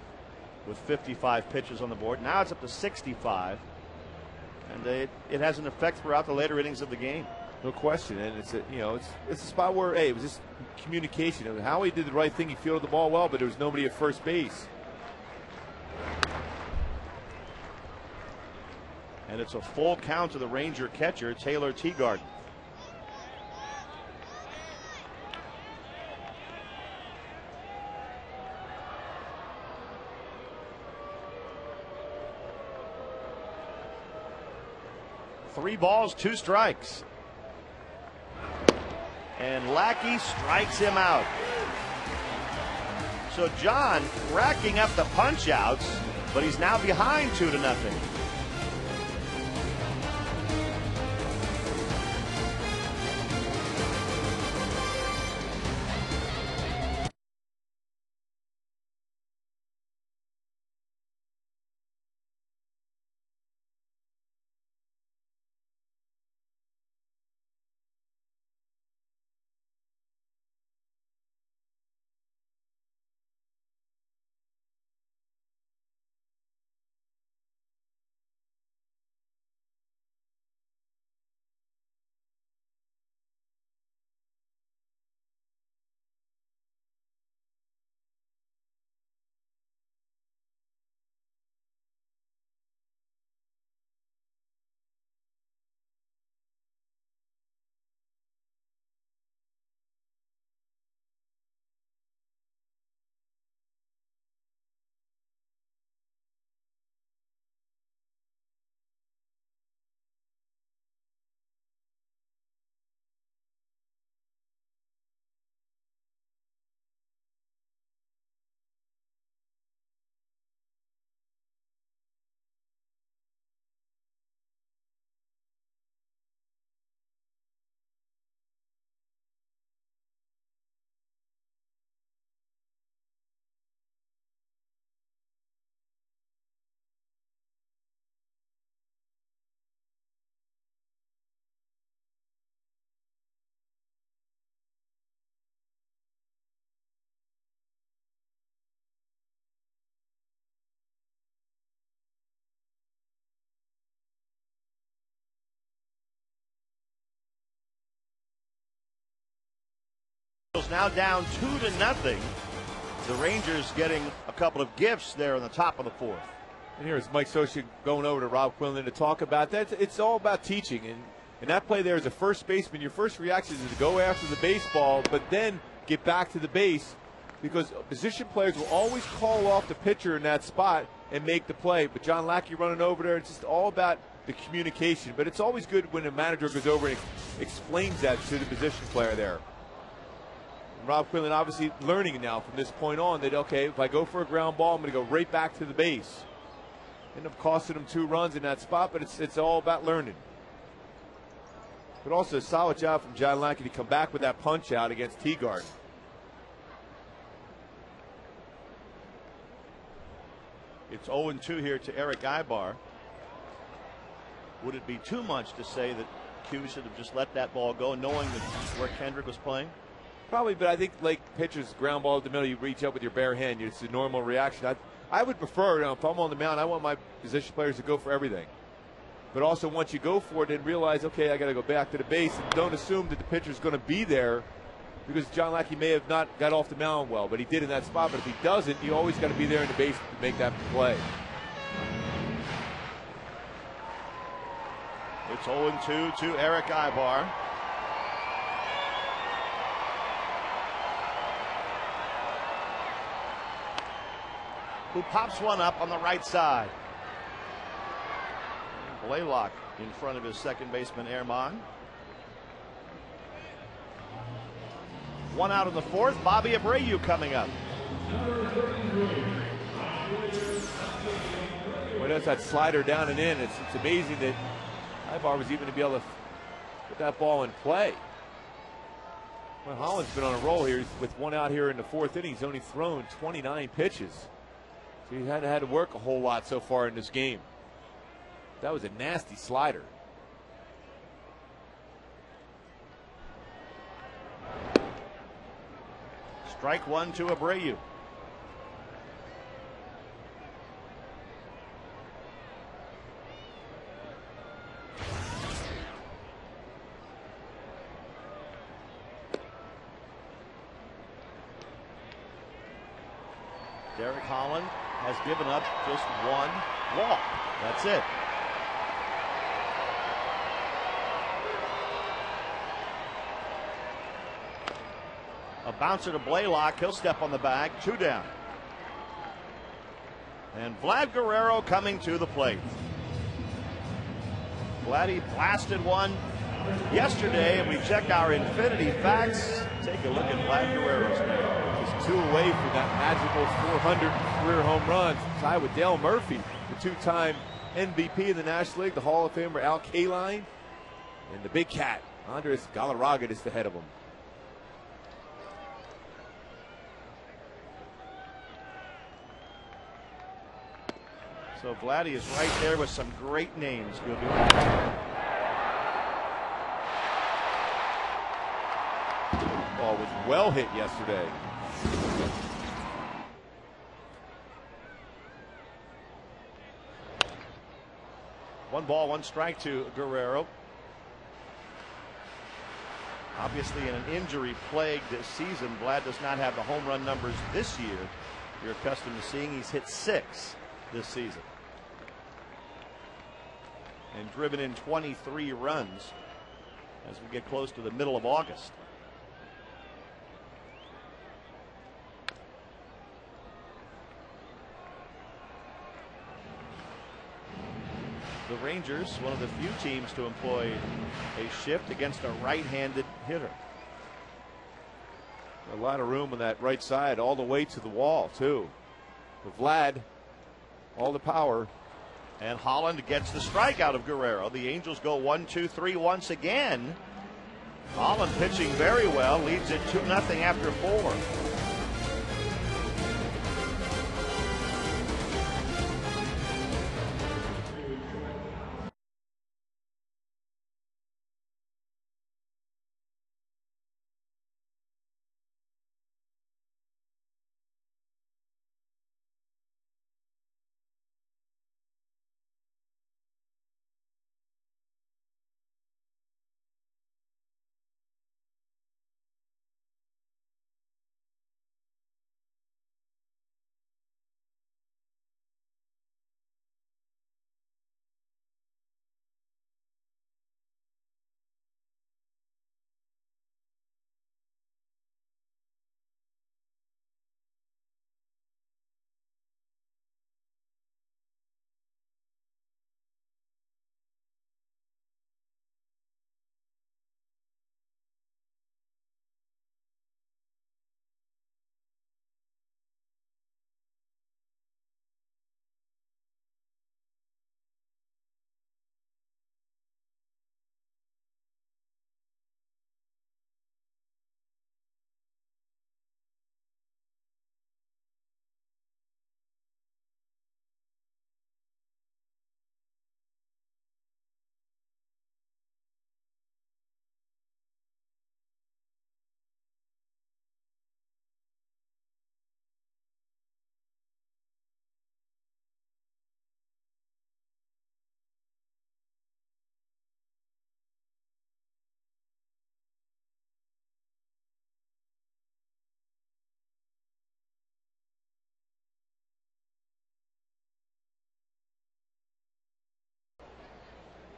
S1: with 55 pitches on the board, now it's up to 65. And it has an effect throughout the later innings of the game.
S2: No question. And it's a spot where, hey, it was just communication. Howie did the right thing. He fielded the ball well, but there was nobody at first base.
S1: And it's a full count to the Ranger catcher, Taylor Teagarden. Three balls, 2 strikes. And Lackey strikes him out. So John racking up the punch outs, but he's now behind 2-0. Now down 2-0. The Rangers getting a couple of gifts there in the top of the fourth.
S2: And here's Mike Socia going over to Rob Quinlan to talk about that. It's all about teaching. And that play there as a first baseman, your first reaction is to go after the baseball, but then get back to the base, because position players will always call off the pitcher in that spot and make the play. But John Lackey running over there, it's just all about the communication. But it's always good when a manager goes over and explains that to the position player there. Rob Quinlan obviously learning now from this point on that, okay, if I go for a ground ball, I'm going to go right back to the base. End up costing him 2 runs in that spot, but it's all about learning. But also a solid job from John Lackey to come back with that punch out against Teagard.
S1: It's 0-2 here to Eric Ibar. Would it be too much to say that Q should have just let that ball go, knowing that where Kendrick was playing?
S2: Probably, but I think like pitchers, ground ball at the middle, you reach up with your bare hand. It's a normal reaction. I would prefer, if I'm on the mound, I want my position players to go for everything. But also once you go for it, then realize, okay, I got to go back to the base. And don't assume that the pitcher's going to be there, because John Lackey may have not got off the mound well, but he did in that spot. But if he doesn't, you always got to be there in the base to make that play.
S1: It's 0-2 to Eric Ibar. Who pops one up on the right side. Blaylock in front of his second baseman, Ehrman. 1 out in the fourth. Bobby Abreu coming up.
S2: Well, that's that slider down and in. It's amazing that Ibar was even to be able to put that ball in play. Well, Holland's been on a roll here with 1 out here in the fourth inning. He's only thrown 29 pitches. So he hadn't had to work a whole lot so far in this game. That was a nasty slider.
S1: Strike 1 to Abreu. Derek Holland has given up just 1 walk. That's it. A bouncer to Blaylock. He'll step on the bag. 2 down. And Vlad Guerrero coming to the plate. Vladdy blasted one yesterday, and we checked our Infinity facts. Take a look at Vlad Guerrero's name.
S2: 2 away from that magical 400 career home runs, tied with Dale Murphy, the 2-time MVP in the National League, the Hall of Famer Al Kaline, and the big cat, Andres Galarraga, is the head of him.
S1: So Vladdy is right there with some great names.
S2: Ball was well hit yesterday.
S1: One ball, one strike to Guerrero. Obviously in an injury-plagued season, Vlad does not have the home run numbers this year you're accustomed to seeing. He's hit 6 this season and driven in 23 runs as we get close to the middle of August. The Rangers, one of the few teams to employ a shift against a right-handed hitter.
S2: A lot of room on that right side, all the way to the wall, too. But Vlad, all the power.
S1: And Holland gets the strikeout of Guerrero. The Angels go 1-2-3 once again. Holland pitching very well, leads it 2-0 after 4.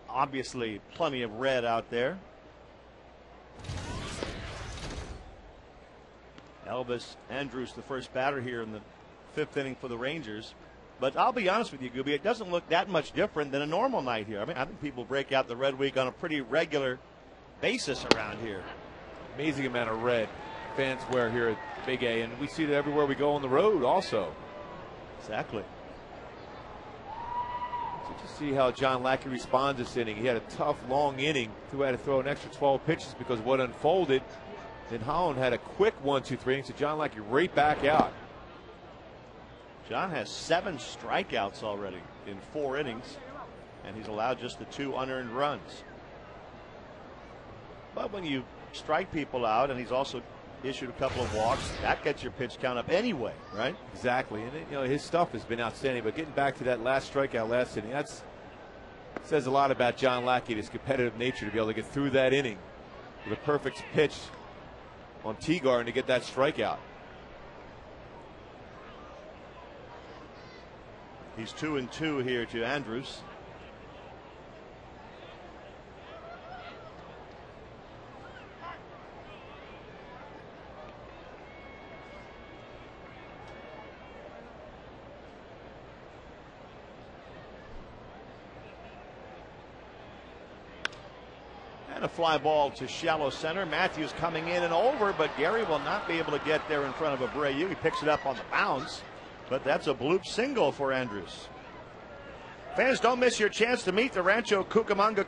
S1: Obviously plenty of red out there. Elvis Andrus, the first batter here in the 5th inning for the Rangers. But I'll be honest with you, Gooby, it doesn't look that much different than a normal night here. I mean, I think people break out the red week on a pretty regular basis around here.
S2: Amazing amount of red fans wear here at Big A, and we see it everywhere we go on the road also.
S1: Exactly.
S2: So just see how John Lackey responds this inning. He had a tough, long inning. Who had to throw an extra 12 pitches because what unfolded. Then Holland had a quick 1-2-3 so John Lackey right back out.
S1: John has 7 strikeouts already in 4 innings, and he's allowed just the 2 unearned runs. But when you strike people out, and he's also issued a couple of walks, that gets your pitch count up anyway, right?
S2: Exactly, and you know his stuff has been outstanding. But getting back to that last strikeout last inning, that says a lot about John Lackey, his competitive nature, to be able to get through that inning with a perfect pitch on Teagarden to get that strikeout.
S1: He's 2-2 here to Andrus. And a fly ball to shallow center. Matthews coming in and over, but Gary will not be able to get there in front of Abreu. He picks it up on the bounce, but that's a bloop single for Andrews. Fans, don't miss your chance to meet the Rancho Cucamonga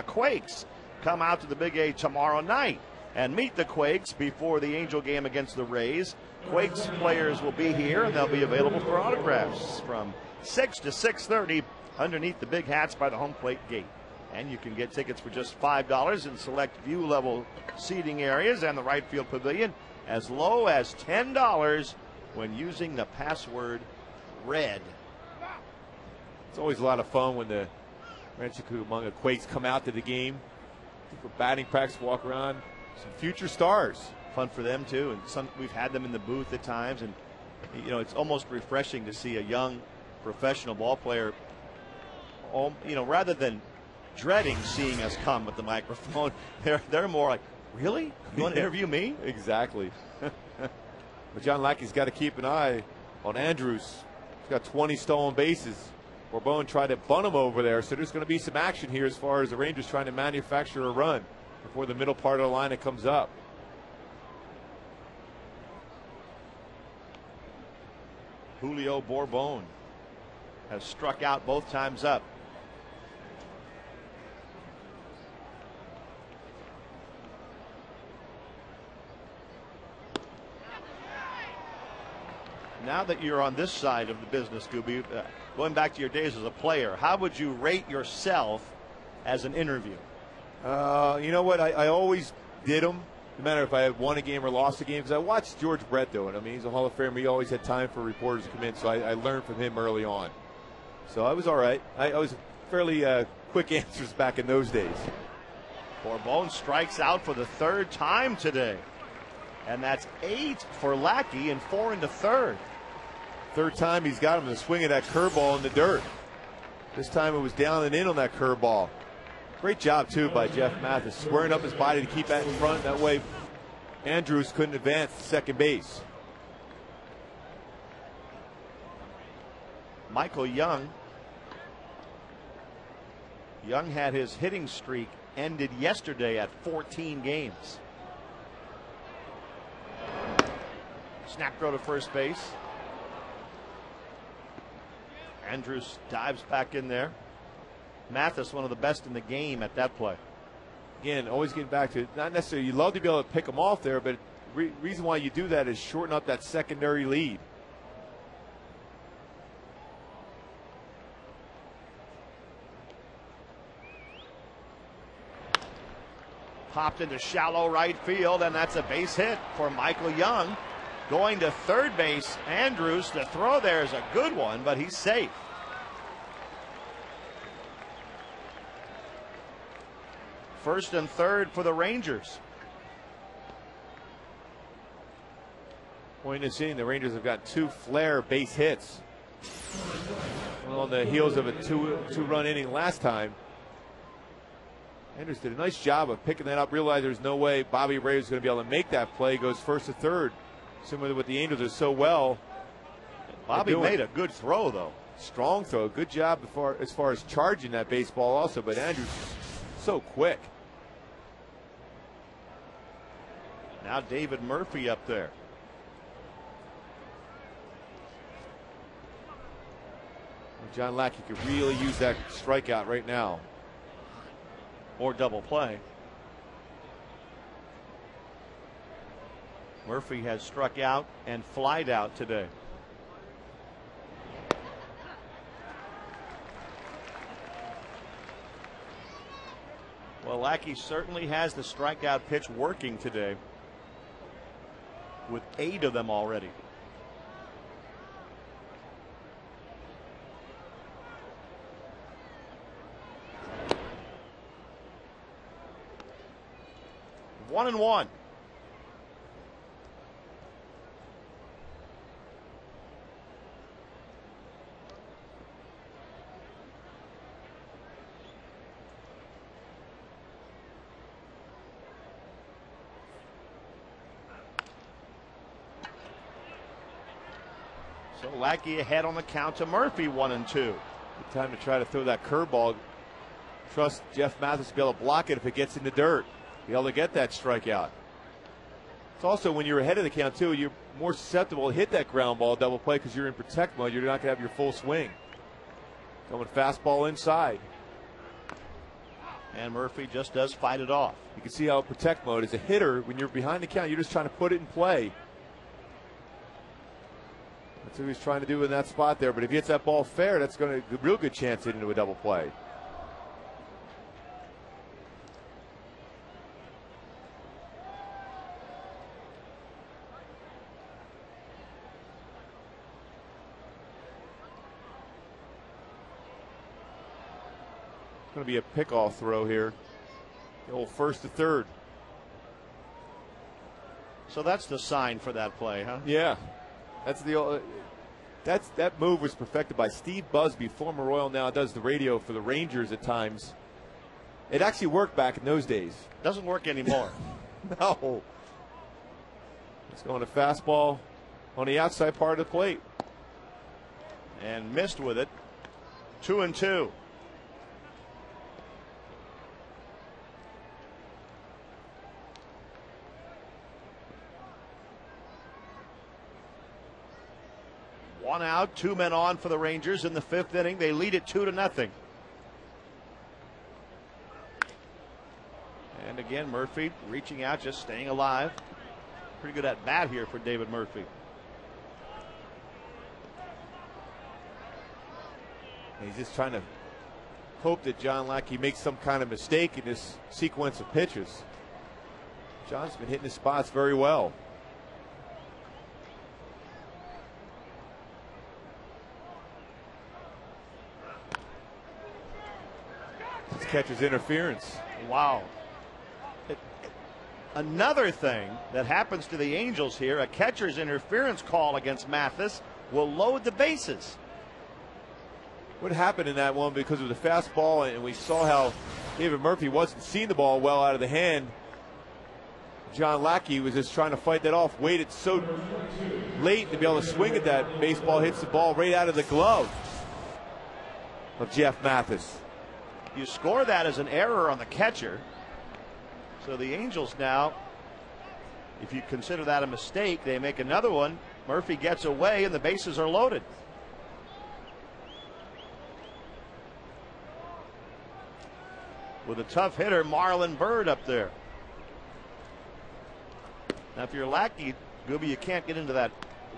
S1: Quakes. Come out to the Big A tomorrow night and meet the Quakes before the Angel game against the Rays. Quakes players will be here, and they'll be available for autographs from 6 to 6:30 underneath the big hats by the home plate gate. And you can get tickets for just $5 in select view level seating areas and the right field pavilion, as low as $10 when using the password RED.
S2: It's always a lot of fun when the Rancho Cucamonga Quakes come out to the game for batting practice, walk around. Some future stars.
S1: Fun for them too, and we've had them in the booth at times, and you know, it's almost refreshing to see a young professional ball player, you know, rather than dreading seeing us come with the microphone, they're more like, really? You want to interview me?
S2: Exactly. But John Lackey's got to keep an eye on Andrews. He's got 20 stolen bases. Borbone tried to bunt him over there, so there's going to be some action here as far as the Rangers trying to manufacture a run before the middle part of the lineup comes up.
S1: Julio Borbone has struck out both times up. Now that you're on this side of the business, Gooby, going back to your days as a player, how would you rate yourself as an interview?
S2: You know what? I always did them, no matter if I had won a game or lost a game, because I watched George Brett do it. I mean, he's a Hall of Famer. He always had time for reporters to come in, so I learned from him early on. So I was all right. I was fairly quick answers back in those days.
S1: Borbone strikes out for the third time today. And that's 8 for Lackey and 4 into third.
S2: Third time he's got him to swing at that curveball in the dirt. This time it was down and in on that curveball. Great job, too, by Jeff Mathis, squaring up his body to keep that in front. That way Andrews couldn't advance to second base.
S1: Michael Young. Young had his hitting streak ended yesterday at 14 games. Snap throw to first base. Andrews dives back in there. Mathis, one of the best in the game at that play.
S2: Again, always getting back to, not necessarily, you love to be able to pick them off there, but reason why you do that is shorten up that secondary lead.
S1: Popped into shallow right field, and that's a base hit for Michael Young. Going to third base, Andrews, the throw there is a good one, but he's safe. First and third for the Rangers.
S2: Point in seeing the Rangers have got 2 flare base hits. Well, on the heels of a two-run inning last time. Andrews did a nice job of picking that up. Realized there's no way Bobby Ray was going to be able to make that play. Goes first to third. Similar to what the Angels are so well.
S1: Bobby made a good throw, though.
S2: Strong throw. Good job as far as charging that baseball also. But Andrews so quick.
S1: Now David Murphy up there.
S2: John Lackey could really use that strikeout right now.
S1: Or double play. Murphy has struck out and flied out today. Well, Lackey certainly has the strikeout pitch working today, with 8 of them already. One and one. So Lackey ahead on the count to Murphy, 1-2.
S2: Good time to try to throw that curveball. trust Jeff Mathis to be able to block it if it gets in the dirt, be able to get that strikeout. It's also when you're ahead of the count, too, you're more susceptible to hit that ground ball double play because you're in protect mode. You're not going to have your full swing. Coming fastball inside.
S1: And Murphy just does fight it off.
S2: You can see how protect mode as a hitter, when you're behind the count, you're just trying to put it in play. That's what he's trying to do in that spot there. But if he hits that ball fair, that's going to a real good chance to hit into a double play. It's going to be a pickoff throw here. The old first to third.
S1: So that's the sign for that play, huh?
S2: Yeah. That's the that move was perfected by Steve Busby, former Royal, now does the radio for the Rangers at times. It actually worked back in those days.
S1: Doesn't work anymore.
S2: No. It's going to fastball on the outside part of the plate.
S1: And missed with it. 2-2. One out, 2 men on for the Rangers in the 5th inning. They lead it 2-0. And again, Murphy reaching out, just staying alive. Pretty good at bat here for David Murphy.
S2: He's just trying to hope that John Lackey makes some kind of mistake in this sequence of pitches. John's been hitting his spots very well. This catcher's interference.
S1: Wow. Another thing that happens to the Angels here, a catcher's interference call against Mathis will load the bases.
S2: What happened in that one because of the fastball, and we saw how David Murphy wasn't seeing the ball well out of the hand. John Lackey was just trying to fight that off, waited so late to be able to swing at that. Baseball hits the ball right out of the glove of Jeff Mathis.
S1: You score that as an error on the catcher. So the Angels now, if you consider that a mistake, they make another one. Murphy gets away and the bases are loaded. With a tough hitter, Marlon Byrd up there. Now, if you're Lackey, Gooby, you can't get into that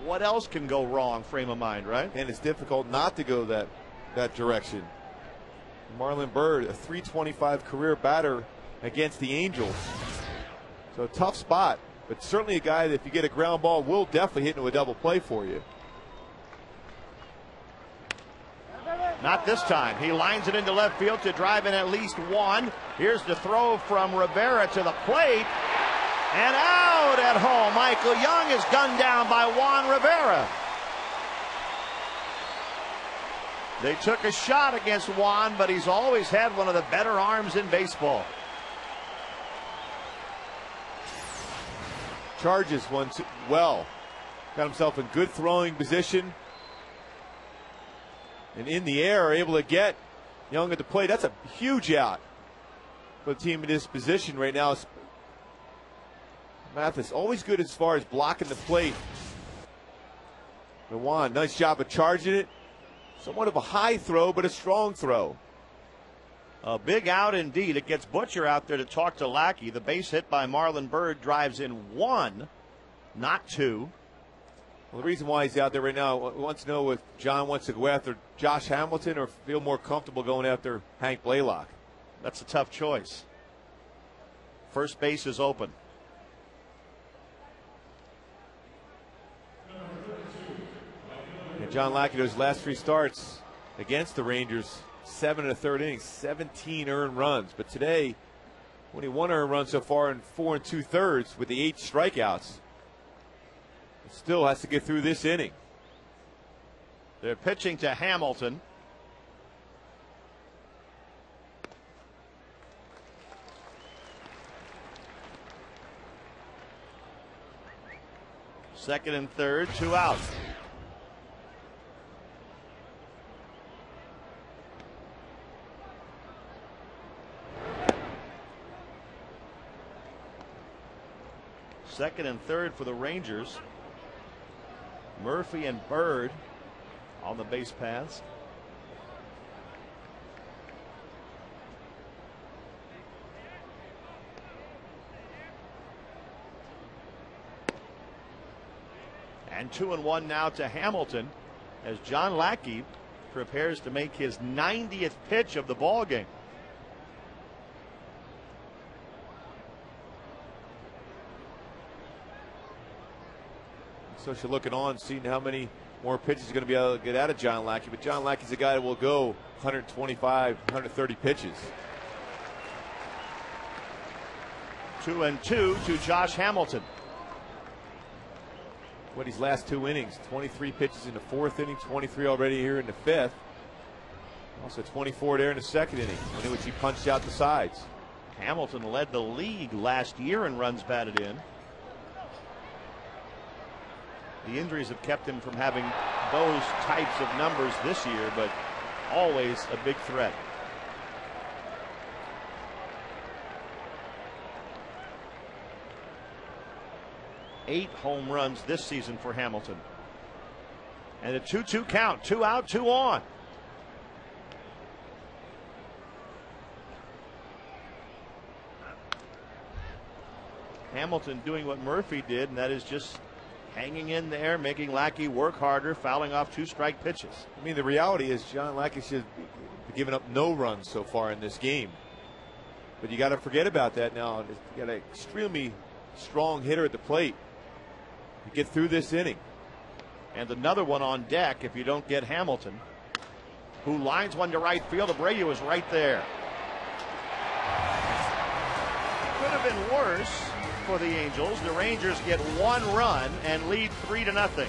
S1: what else can go wrong frame of mind, right?
S2: And it's difficult not to go that direction. Marlon Byrd, a .325 career batter against the Angels. So a tough spot, but certainly a guy that if you get a ground ball will definitely hit into a double play for you.
S1: Not this time. He lines it into left field to drive in at least one. Here's the throw from Rivera to the plate. And out at home. Michael Young is gunned down by Juan Rivera. They took a shot against Juan, but he's always had one of the better arms in baseball.
S2: Charges one well. Got himself in good throwing position. And in the air, able to get Young at the plate. That's a huge out for the team in this position right now. Mathis always good as far as blocking the plate. But Juan, nice job of charging it. Somewhat of a high throw, but a strong throw.
S1: A big out indeed. It gets Butcher out there to talk to Lackey. The base hit by Marlon Byrd drives in one, not two.
S2: Well, the reason why he's out there right now, wants to know if John wants to go after Josh Hamilton or feel more comfortable going after Hank Blaylock.
S1: That's a tough choice. First base is open.
S2: And John Lackey, those last 3 starts against the Rangers, 7 1/3 innings, 17 earned runs. But today, only 1 earned run so far in 4 2/3 with the 8 strikeouts. Still has to get through this inning.
S1: They're pitching to Hamilton. Second and third, 2 outs. Second and third for the Rangers. Murphy and Bird on the base paths. And 2-1 now to Hamilton as John Lackey prepares to make his 90th pitch of the ball game.
S2: So she's looking on, seeing how many more pitches he's going to be able to get out of John Lackey. But John Lackey's a guy that will go 125, 130 pitches.
S1: 2-2 to Josh Hamilton.
S2: What these last 2 innings, 23 pitches in the 4th inning, 23 already here in the 5th. Also 24 there in the 2nd inning, in which he punched out the sides.
S1: Hamilton led the league last year in runs batted in. The injuries have kept him from having those types of numbers this year, but always a big threat. Eight home runs this season for Hamilton. And a 2-2 count. 2 out, 2 on. Hamilton doing what Murphy did, and that is just hanging in there, making Lackey work harder, fouling off 2 strike pitches.
S2: I mean, the reality is John Lackey should be giving up no runs so far in this game. But you got to forget about that now. You got an extremely strong hitter at the plate to get through this inning.
S1: And another one on deck if you don't get Hamilton, who lines one to right field. Abreu is right there. Could have been worse for the Angels. The Rangers get 1 run and lead 3-0.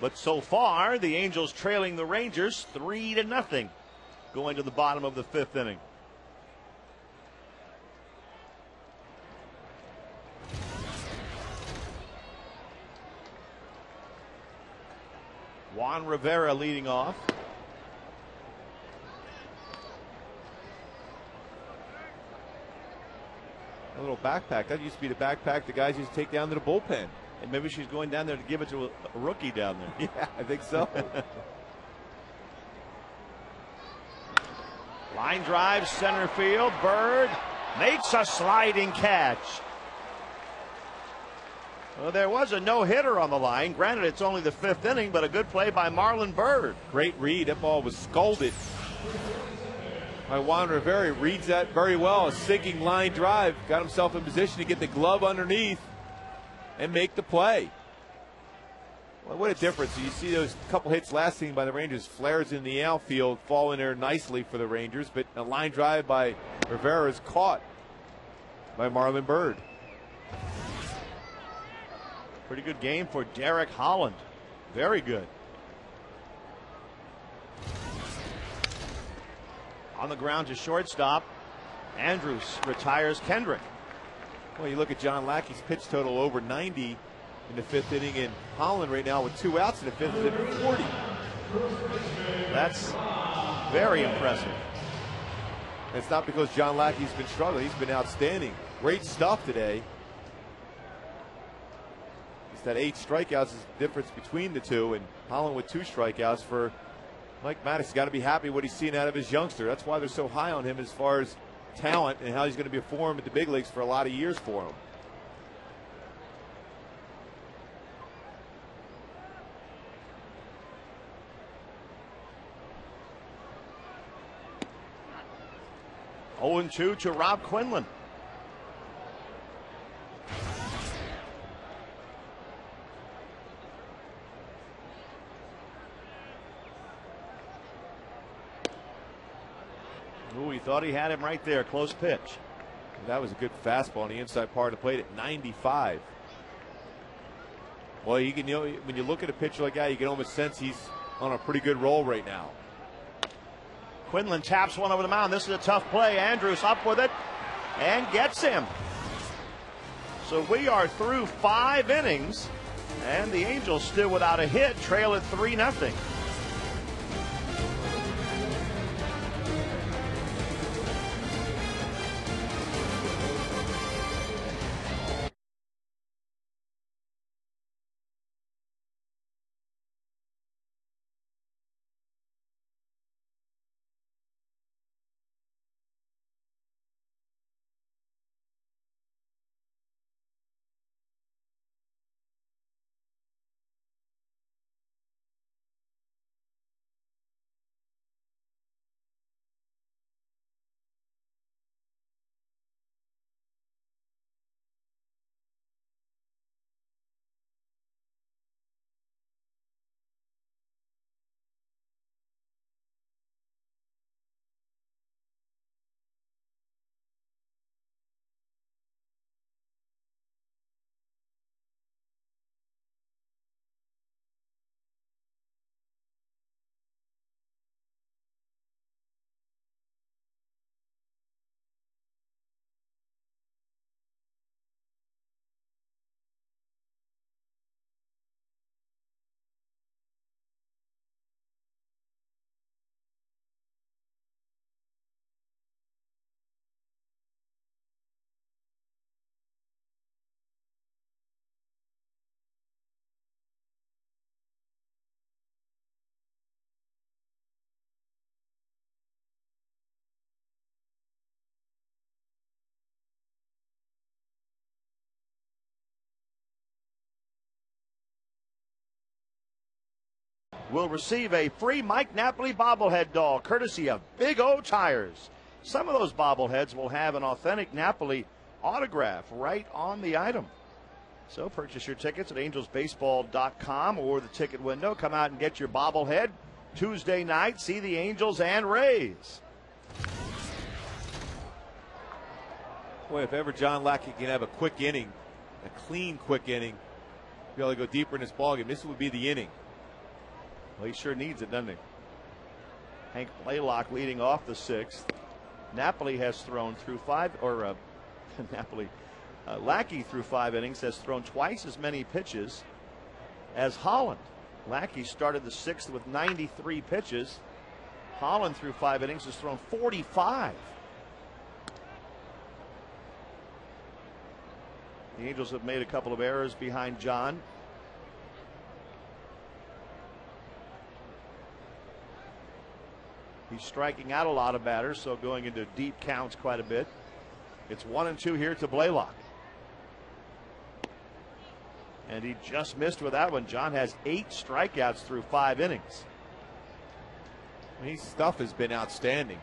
S1: But so far, the Angels trailing the Rangers 3-0, going to the bottom of the 5th inning. Juan Rivera leading off.
S2: A little backpack. That used to be the backpack the guys used to take down to the bullpen.
S1: And maybe she's going down there to give it to a rookie down there.
S2: Yeah, I think so.
S1: Line drive, center field. Bird makes a sliding catch. Well, there was a no-hitter on the line. Granted, it's only the 5th inning, but a good play by Marlon Bird.
S2: Great read. That ball was scalded by Juan Rivera. Reads that very well. A sinking line drive. Got himself in position to get the glove underneath. and make the play. Well, what a difference. You see those couple hits last inning by the Rangers. Flares in the outfield fall in there nicely for the Rangers, but a line drive by Rivera is caught by Marlon Byrd.
S1: Pretty good game for Derek Holland. Very good. On the ground to shortstop. Andrews retires Kendrick.
S2: Well, you look at John Lackey's pitch total over 90 in the 5th inning, and Holland right now with 2 outs in the 5th is at 40.
S1: That's very impressive.
S2: And it's not because John Lackey's been struggling. He's been outstanding. Great stuff today. It's that 8 strikeouts is the difference between the two, and Holland with 2 strikeouts. For Mike Maddox, got to be happy what he's seeing out of his youngster. That's why they're so high on him as far as talent and how he's going to perform at the big leagues for a lot of years for him.
S1: Oh, 0-2 to Rob Quinlan. Ooh, he thought he had him right there. Close pitch.
S2: That was a good fastball on the inside part of the plate at 95. Well, you can, when you look at a pitcher like that, you can almost sense he's on a pretty good roll right now.
S1: Quinlan taps one over the mound. This is a tough play. Andrews up with it and gets him. So we are through 5 innings, and the Angels still without a hit, trail at 3-0. Will receive a free Mike Napoli bobblehead doll, courtesy of Big O Tires. Some of those bobbleheads will have an authentic Napoli autograph right on the item. So purchase your tickets at angelsbaseball.com or the ticket window. Come out and get your bobblehead. Tuesday night, see the Angels and Rays.
S2: Boy, if ever John Lackey can have a quick inning, a clean quick inning, be able to go deeper in this ballgame, this would be the inning.
S1: Well, he sure needs it, doesn't he? Hank Blaylock leading off the 6th. Napoli has thrown through 5, or Lackey through 5 innings has thrown twice as many pitches as Holland. Lackey started the 6th with 93 pitches. Holland through 5 innings has thrown 45. The Angels have made a couple of errors behind John. He's striking out a lot of batters, so going into deep counts quite a bit. It's 1-2 here to Blaylock. And he just missed with that one. John has 8 strikeouts through 5 innings.
S2: His stuff has been outstanding.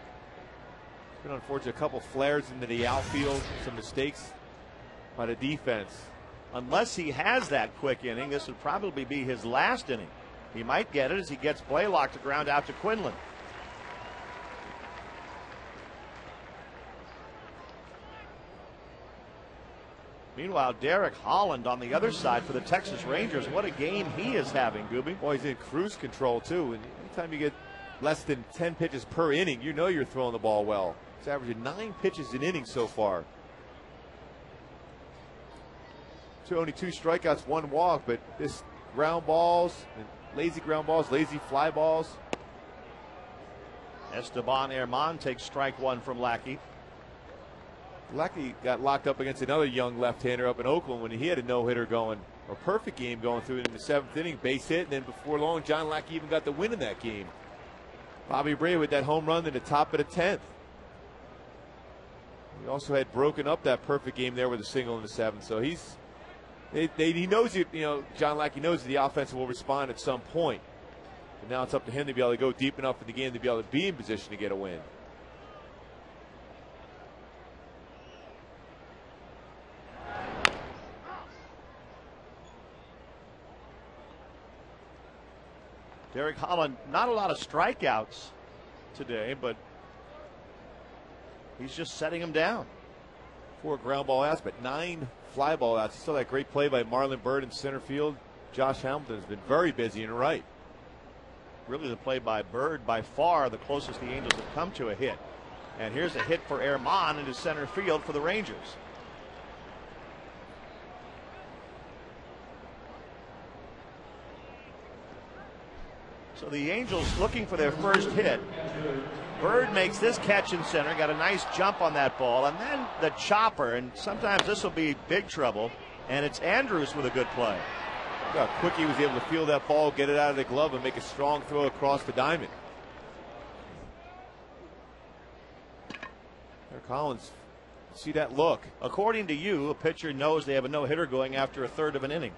S2: It's been unfortunate. A couple flares into the outfield, some mistakes by the defense.
S1: unless he has that quick inning, this would probably be his last inning. He might get it as he gets Blaylock to ground out to Quinlan. Meanwhile, Derek Holland on the other side for the Texas Rangers. What a game he is having, Gooby.
S2: Boy, he's in cruise control, too. And anytime you get less than 10 pitches per inning, you know you're throwing the ball well. He's averaging 9 pitches an inning so far. Only 2 strikeouts, 1 walk, but this ground balls, and lazy ground balls, lazy fly balls.
S1: Esteban Herman takes strike 1 from Lackey.
S2: Lackey got locked up against another young left-hander up in Oakland when he had a no-hitter going, a perfect game going through in the 7th inning, base hit, and then before long, John Lackey even got the win in that game. Bobby Bray with that home run in the top of the 10th. He also had broken up that perfect game there with a single in the 7th, so he knows John Lackey knows that the offense will respond at some point. And now it's up to him to be able to go deep enough in the game to be able to be in position to get a win.
S1: Derek Holland, not a lot of strikeouts today, but he's just setting him down.
S2: 4 ground ball outs, but 9 fly ball outs. You saw that great play by Marlon Byrd in center field. Josh Hamilton has been very busy in right.
S1: Really the play by Byrd, by far the closest the Angels have come to a hit. And here's a hit for Herman into center field for the Rangers. So the Angels looking for their first hit. Byrd makes this catch in center, got a nice jump on that ball, and then the chopper, and sometimes this will be big trouble, and it's Andrews with a good play.
S2: Look how quick he was able to feel that ball, get it out of the glove, and make a strong throw across the diamond. There, Collins, see that look.
S1: According to you, a pitcher knows they have a no-hitter going after a third of an inning.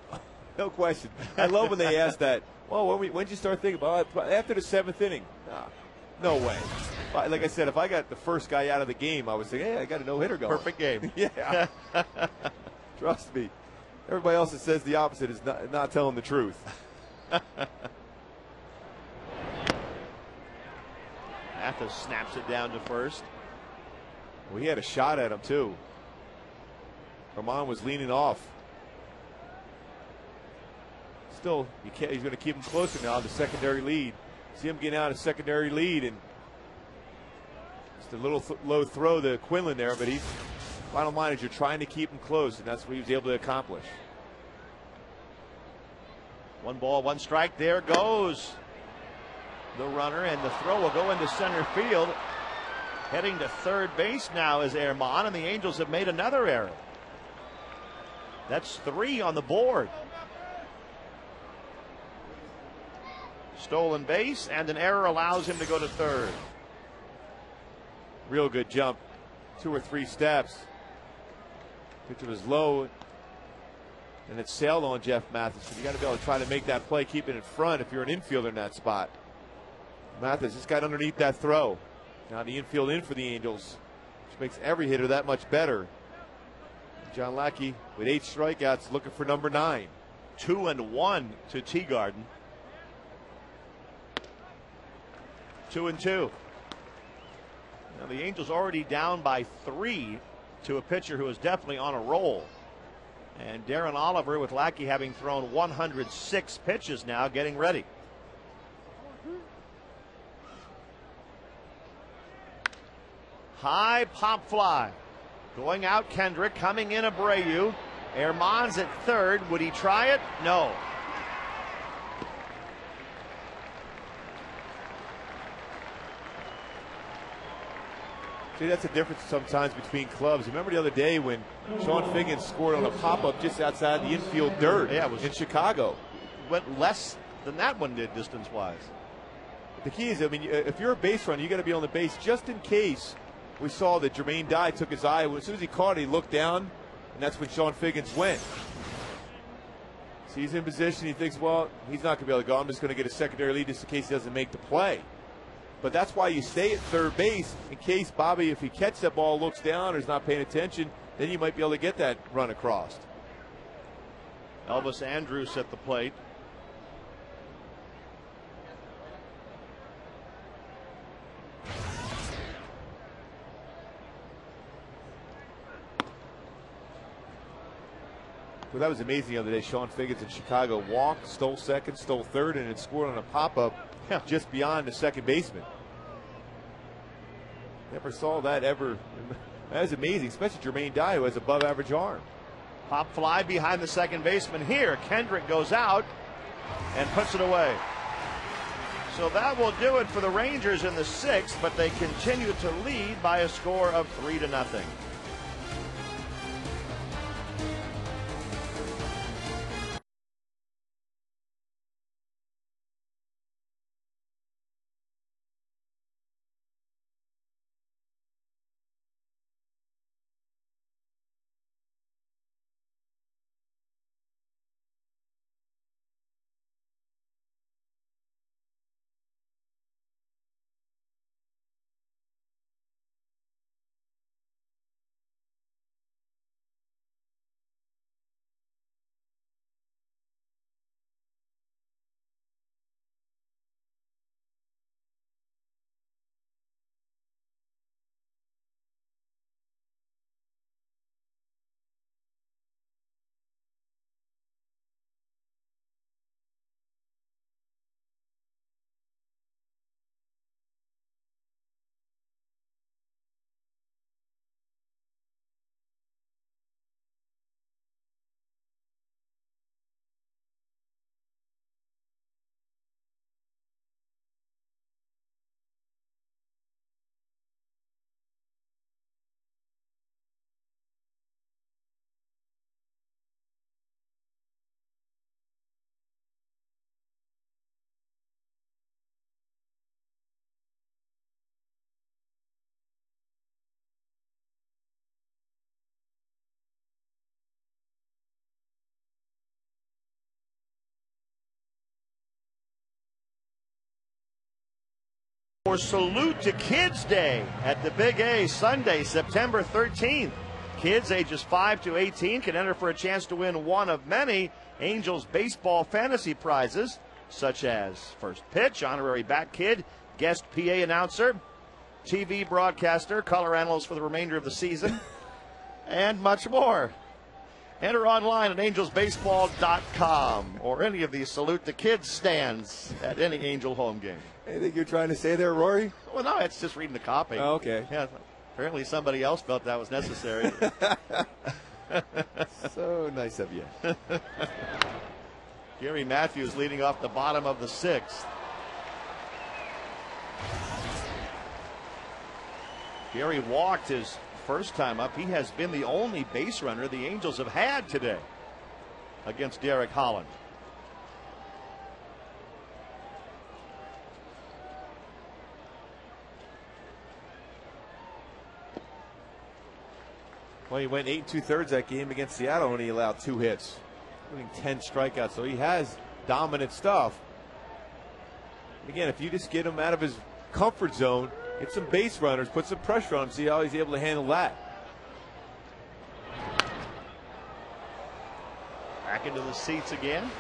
S2: No question. I love when they ask that. Well, when did you start thinking about it? After the 7th inning. No way. Like I said, if I got the first guy out of the game, I would say, hey, I got a no-hitter going.
S1: Perfect game.
S2: Yeah. Trust me. Everybody else that says the opposite is not telling the truth.
S1: Mathis snaps it down to first.
S2: Well, he had a shot at him, too. Herman was leaning off. Still, he's going to keep him closer now, the secondary lead. See him getting out a secondary lead, and just a little low throw to Quinlan there, but bottom line is you're trying to keep him close, and that's what he was able to accomplish.
S1: 1 ball, 1 strike. There goes the runner, and the throw will go into center field. Heading to third base now is Herman, and the Angels have made another error. That's 3 on the board. Stolen base, and an error allows him to go to third.
S2: Real good jump. 2 or 3 steps. Pitcher was low, and it sailed on Jeff Mathis. So you got to be able to try to make that play, keep it in front if you're an infielder in that spot. Mathis just got underneath that throw. Now the infield in for the Angels, which makes every hitter that much better. John Lackey with 8 strikeouts looking for number 9.
S1: 2-1 to Teagarden. 2-2. Now the Angels already down by 3 to a pitcher who is definitely on a roll. And Darren Oliver, with Lackey having thrown 106 pitches now, getting ready. High pop fly. Going out Kendrick, coming in Abreu. Herman's at third. Would he try it? No.
S2: See, that's the difference sometimes between clubs. Remember the other day when Sean Figgins scored on a pop-up just outside the infield dirt in Chicago.
S1: Went less than that one did distance-wise.
S2: The key is, I mean, if you're a base runner, you got to be on the base just in case. We saw that Jermaine Dye took his eye. As soon as he caught it, he looked down, and that's when Sean Figgins went. So he's in position. He thinks, well, he's not going to be able to go. I'm just going to get a secondary lead just in case he doesn't make the play. But that's why you stay at third base in case Bobby, if he catches that ball, looks down or is not paying attention, then you might be able to get that run across.
S1: Elvis Andrus at the plate.
S2: Well, that was amazing the other day. Sean Figgins in Chicago walked, stole second, stole third, and it scored on a pop-up just beyond the second baseman. Never saw that ever. That is amazing, especially Jermaine Dye, who has above average arm.
S1: Pop fly behind the second baseman here. Kendrick goes out and puts it away. So that will do it for the Rangers in the sixth, but they continue to lead by a score of 3-0. For Salute to Kids Day at the Big A Sunday, September 13th. Kids ages 5 to 18 can enter for a chance to win one of many Angels baseball fantasy prizes, such as first pitch, honorary bat kid, guest PA announcer, TV broadcaster, color analyst for the remainder of the season, and much more. Enter online at angelsbaseball.com or any of the Salute the Kids stands at any Angel home game.
S2: Anything you're trying to say there, Rory?
S1: Well, no, it's just reading the copy.
S2: Oh, okay.
S1: Yeah, apparently somebody else felt that was necessary.
S2: So nice of you.
S1: Gary Matthews leading off the bottom of the sixth. Gary walked his first time up. He has been the only base runner the Angels have had today against Derek Holland.
S2: Well, he went 8 2/3 that game against Seattle when he allowed 2 hits, including 10 strikeouts. So he has dominant stuff. Again, if you just get him out of his comfort zone, get some base runners, put some pressure on him, see how he's able to handle that.
S1: Back into the seats again.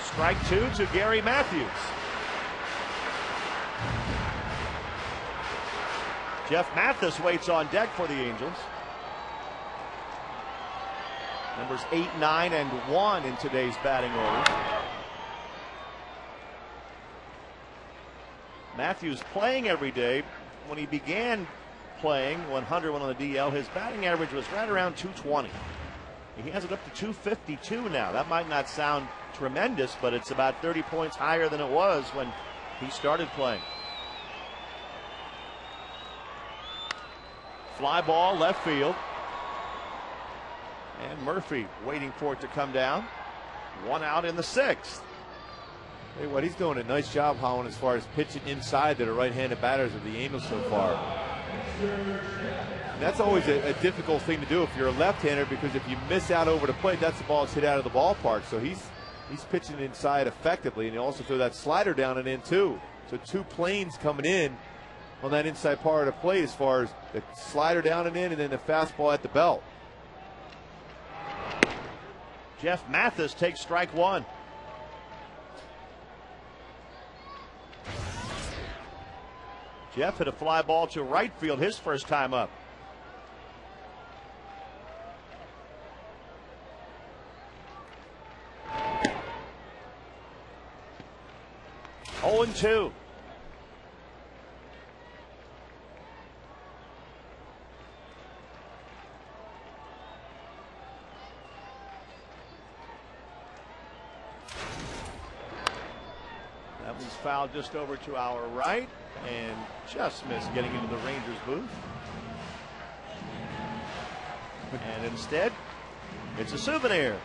S1: Strike 2 to Gary Matthews. Jeff Mathis waits on deck for the Angels. Numbers 8, 9, and 1 in today's batting order. Matthews playing every day. When he began playing, when Hunter went on the DL, his batting average was right around 220. He has it up to 252 now. That might not sound tremendous, but it's about 30 points higher than it was when he started playing. Fly ball left field. And Murphy waiting for it to come down. 1 out in the sixth.
S2: Hey, what he's doing a nice job, Holland, as far as pitching inside to the right-handed batters of the Angels so far. And that's always a difficult thing to do if you're a left-hander, because if you miss out over the plate, that's the ball that's hit out of the ballpark. So he's pitching inside effectively, and he also threw that slider down and in too. So 2 planes coming in on that inside part of the plate, as far as the slider down and in, and then the fastball at the belt.
S1: Jeff Mathis takes strike one. Jeff hit a fly ball to right field his first time up. Oh and 2. That one's fouled just over to our right and just missed getting into the Rangers booth. And instead, it's a souvenir.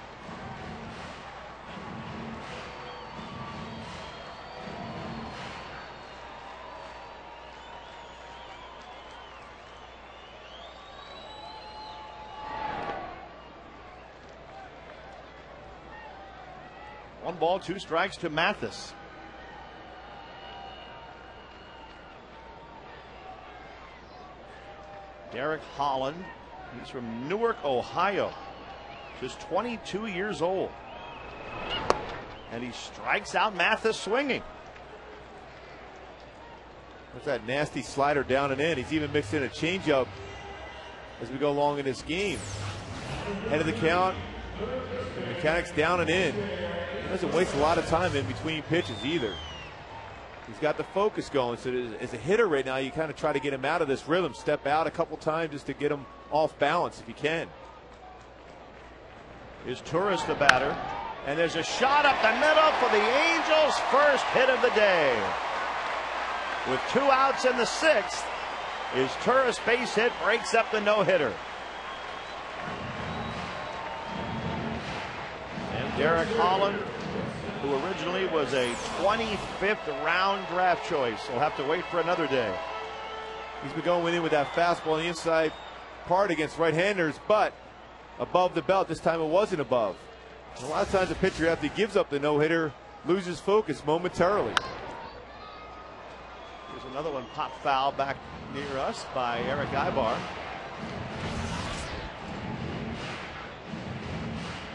S1: One ball, 2 strikes to Mathis. Derek Holland, he's from Newark, Ohio, just 22 years old. And he strikes out Mathis swinging.
S2: That's that nasty slider down and in. He's even mixed in a changeup as we go along in this game. Head of the count, mechanics down and in. He doesn't waste a lot of time in between pitches either. He's got the focus going, so as a hitter right now, you kind of try to get him out of this rhythm. Step out a couple times just to get him off balance if you can.
S1: Is Turris the batter, and there's a shot up the middle for the Angels' first hit of the day. With 2 outs in the 6th, his Turris base hit breaks up the no-hitter. And Derek Holland, who originally was a 25th round draft choice, will have to wait for another day.
S2: He's been going in with that fastball on the inside part against right-handers, but above the belt. This time it wasn't above. And a lot of times a pitcher, after he gives up the no-hitter, loses focus momentarily.
S1: Here's another one pop foul back near us by Eric Ibar.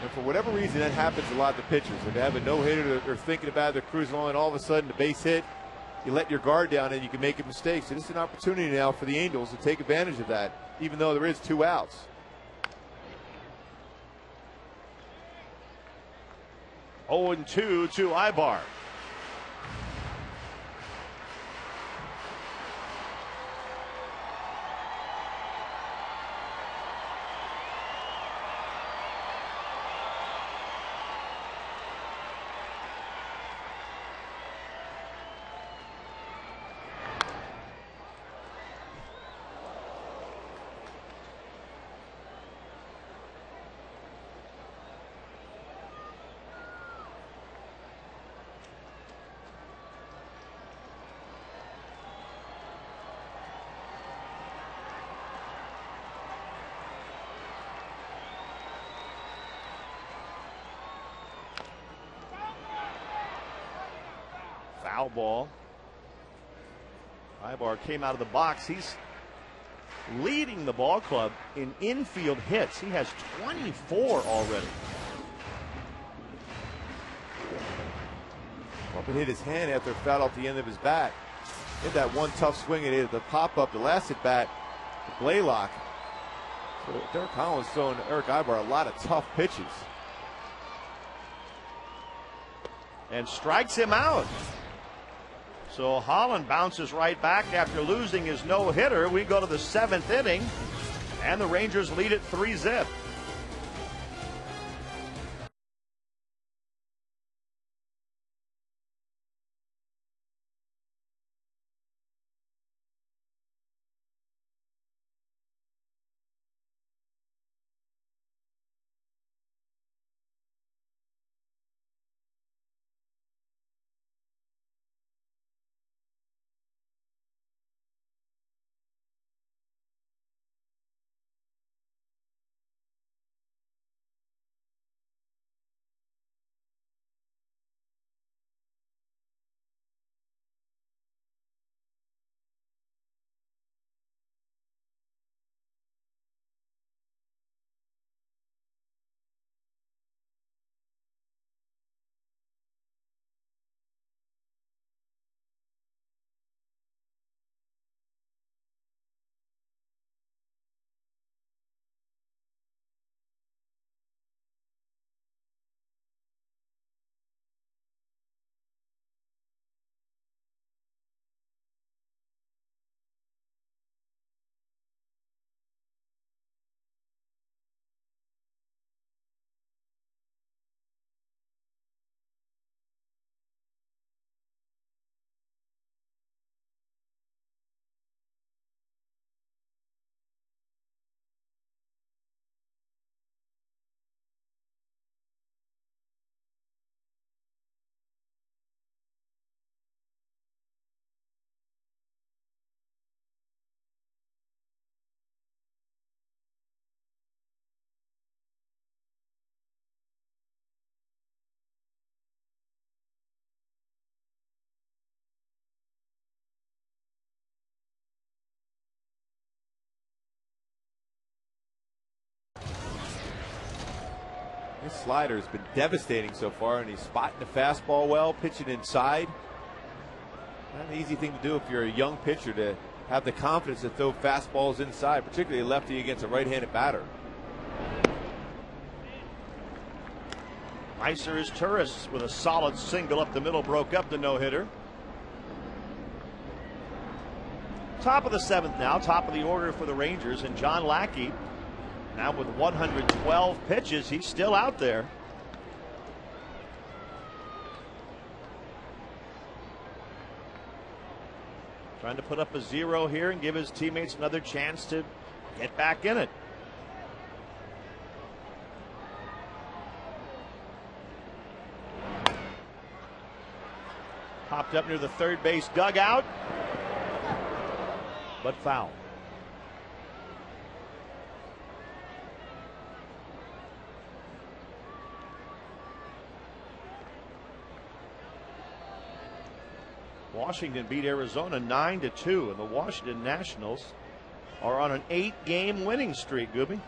S2: And for whatever reason, that happens a lot to pitchers. If they have a no-hitter, they're thinking about it, they're cruising along, and all of a sudden the base hit, you let your guard down and you can make a mistake. So this is an opportunity now for the Angels to take advantage of that, even though there is 2 outs.
S1: Oh and 2 to Ibar. Foul ball. Ibar came out of the box. He's leading the ball club in infield hits. He has 24 already.
S2: Up and hit his hand after it fouled off the end of his bat. He had that one tough swing and hit the pop-up, the last at bat, the Blaylock. So Derek Holland's throwing Eric Ibar a lot of tough pitches.
S1: And strikes him out. So Holland bounces right back after losing his no-hitter. We go to the 7th inning, and the Rangers lead it 3-0.
S2: His slider has been devastating so far, and he's spotting the fastball well, pitching inside. Not an easy thing to do if you're a young pitcher, to have the confidence to throw fastballs inside, particularly lefty against a right-handed batter.
S1: Meiser is Turris with a solid single up the middle, broke up the no-hitter. Top of the 7th now, top of the order for the Rangers, and John Lackey now with 112 pitches. He's still out there. Trying to put up a 0 here and give his teammates another chance to get back in it. Popped up near the third base dugout, but foul. Washington beat Arizona 9-2, and the Washington Nationals are on an 8-game winning streak, Gooby.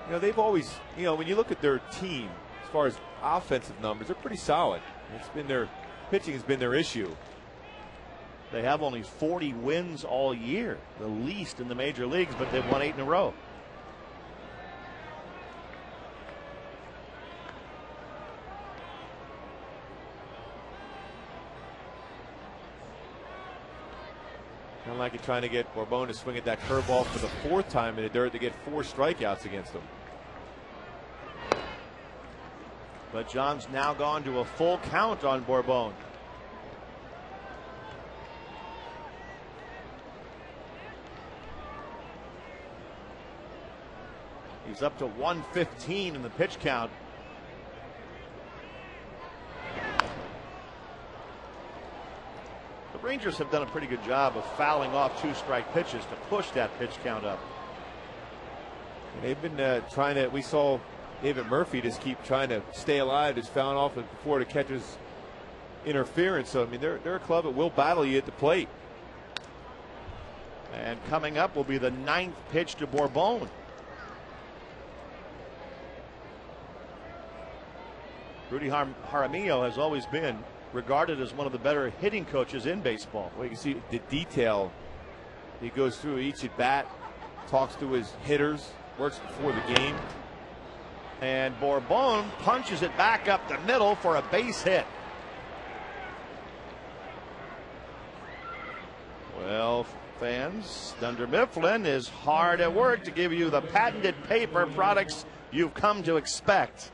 S2: You know, they've always, you know, when you look at their team, as far as offensive numbers, they're pretty solid. It's been their pitching has been their issue.
S1: They have only 40 wins all year, the least in the major leagues, but they've won 8 in a row.
S2: Kind of like you're trying to get Bourbon to swing at that curveball for the 4th time in the dirt to get 4 strikeouts against them.
S1: But John's now gone to a full count on Bourbon. He's up to 115 in the pitch count. The Rangers have done a pretty good job of fouling off 2-strike pitches to push that pitch count up.
S2: They've been trying to, we saw David Murphy just keep trying to stay alive, just fouling off before the catcher's interference. So, I mean, they're a club that will battle you at the plate.
S1: And coming up will be the 9th pitch to Bourbon. Rudy Jaramillo has always been regarded as one of the better hitting coaches in baseball.
S2: Well, you can see the detail he goes through each at bat, talks to his hitters, works before the game.
S1: And Bourbon punches it back up the middle for a base hit. Well, fans, Dunder Mifflin is hard at work to give you the patented paper products you've come to expect.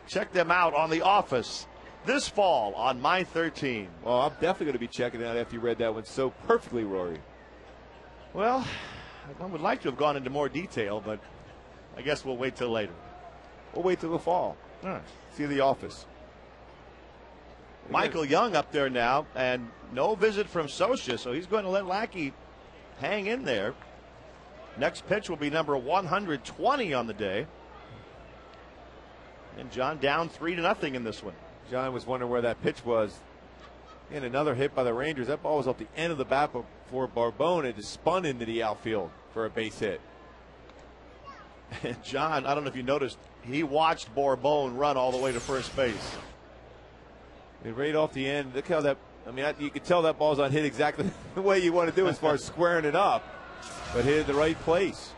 S1: Check them out on The Office this fall on My 13.
S2: Well, I'm definitely going to be checking it out after you read that one so perfectly, Rory.
S1: Well, I would like to have gone into more detail, but I guess we'll wait till later.
S2: We'll wait till the fall.
S1: All right.
S2: See The Office.
S1: Michael Young up there now, and no visit from Socha, so he's going to let Lackey hang in there. Next pitch will be number 120 on the day. And John down 3-0 in this one.
S2: John was wondering where that pitch was. And another hit by the Rangers. That ball was off the end of the bat before Bourbon. It just spun into the outfield for a base hit.
S1: And John, I don't know if you noticed, he watched Bourbon run all the way to first base.
S2: And right off the end, look how that, I mean, you could tell that ball's not hit exactly the way you want to do as far as squaring it up, but hit in the right place.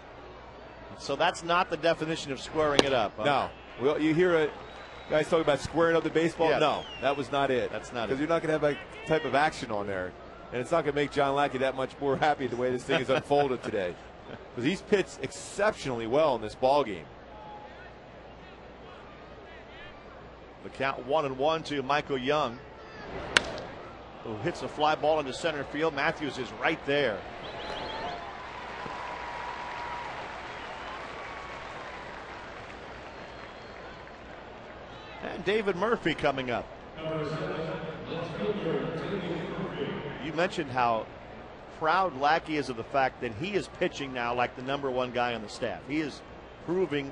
S1: So that's not the definition of squaring it up. Huh?
S2: No. Well, you hear guys talking about squaring up the baseball.
S1: Yes.
S2: No, that was not it.
S1: That's not it.
S2: Because you're not going to have that type of action on there. And it's not going to make John Lackey that much more happy the way this thing is unfolded today. Because he's pitched exceptionally well in this ball game.
S1: The count 1-1 to Michael Young, who hits a fly ball into center field. Matthews is right there. And David Murphy coming up. You mentioned how proud Lackey is of the fact that he is pitching now like the #1 guy on the staff. He is proving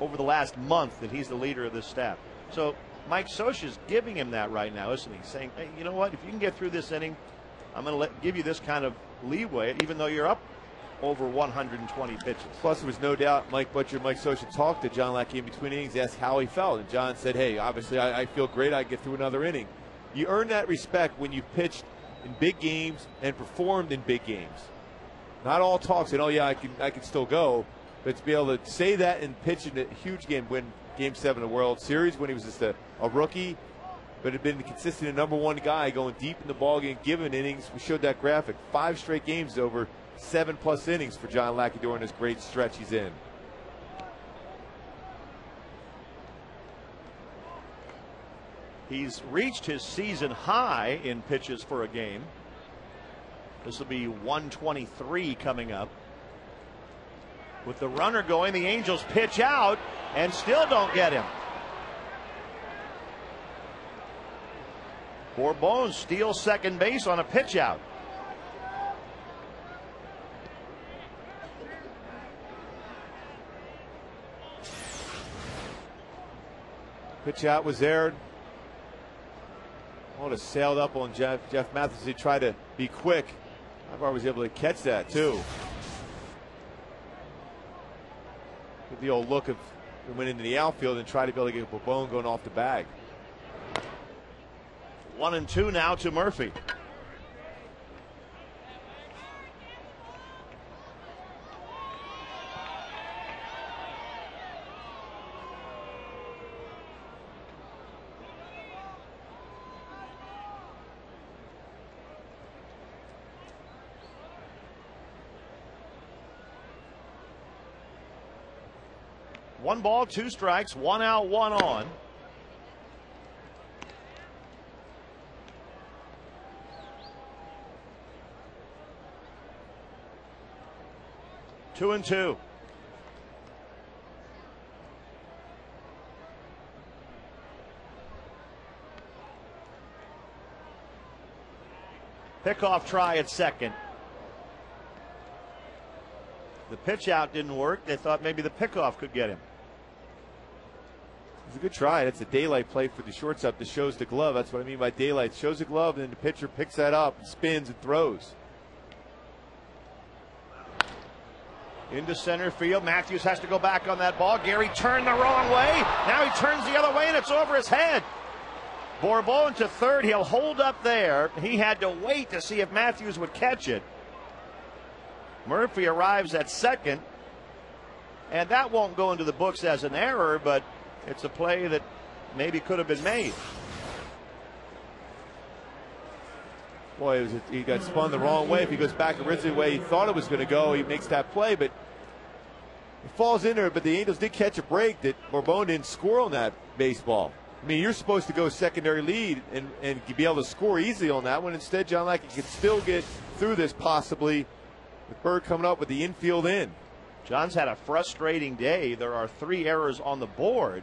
S1: over the last month that he's the leader of this staff. So Mike Socha is giving him that right now, isn't he? Saying, hey, you know what? If you can get through this inning, I'm going to give you this kind of leeway, even though you're up over 120 pitches.
S2: Plus, there was no doubt Mike Butcher and Mike Scioscia talked to John Lackey in between innings, asked how he felt. And John said, hey, obviously I feel great. I get through another inning. You earn that respect when you've pitched in big games and performed in big games. Not all talk saying, oh, yeah, I can still go. But to be able to say that and pitch in a huge game, win Game 7 of the World Series when he was just a rookie, but had been consistent #1 guy going deep in the ballgame, giving innings. We showed that graphic. 5 straight games over 7+ innings for John Lackey during this great stretch he's in.
S1: He's reached his season high in pitches for a game. This will be 123 coming up. With the runner going, the Angels pitch out and still don't get him. Bourbon steals second base on a pitch out.
S2: Pitch out was there. Oh, it sailed up on Jeff Mathis. He tried to be quick. Ivar was able to catch that too. With the old look of he went into the outfield and tried to be able to get Bourbon going off the bag.
S1: 1-2 now to Murphy. One ball, 2 strikes, 1 out, 1 on. Two and two. Pickoff try at second. The pitch out didn't work. They thought maybe the pickoff could get him.
S2: It's a good try. That's a daylight play for the shortstop that shows the glove. That's what I mean by daylight. Shows the glove, and then the pitcher picks that up, spins, and throws.
S1: Into center field. Matthews has to go back on that ball. Gary turned the wrong way. Now he turns the other way, and it's over his head. Bourbon to third. He'll hold up there. He had to wait to see if Matthews would catch it. Murphy arrives at second, and that won't go into the books as an error, but it's a play that maybe could have been made.
S2: Boy, he got spun the wrong way. If he goes back originally the way he thought it was going to go, he makes that play, but it falls in there. But the Angels did catch a break that Bourbon didn't score on that baseball. I mean, you're supposed to go secondary lead and be able to score easily on that one. Instead, John Lackey could still get through this possibly with Bird coming up with the infield in.
S1: John's had a frustrating day. There are 3 errors on the board,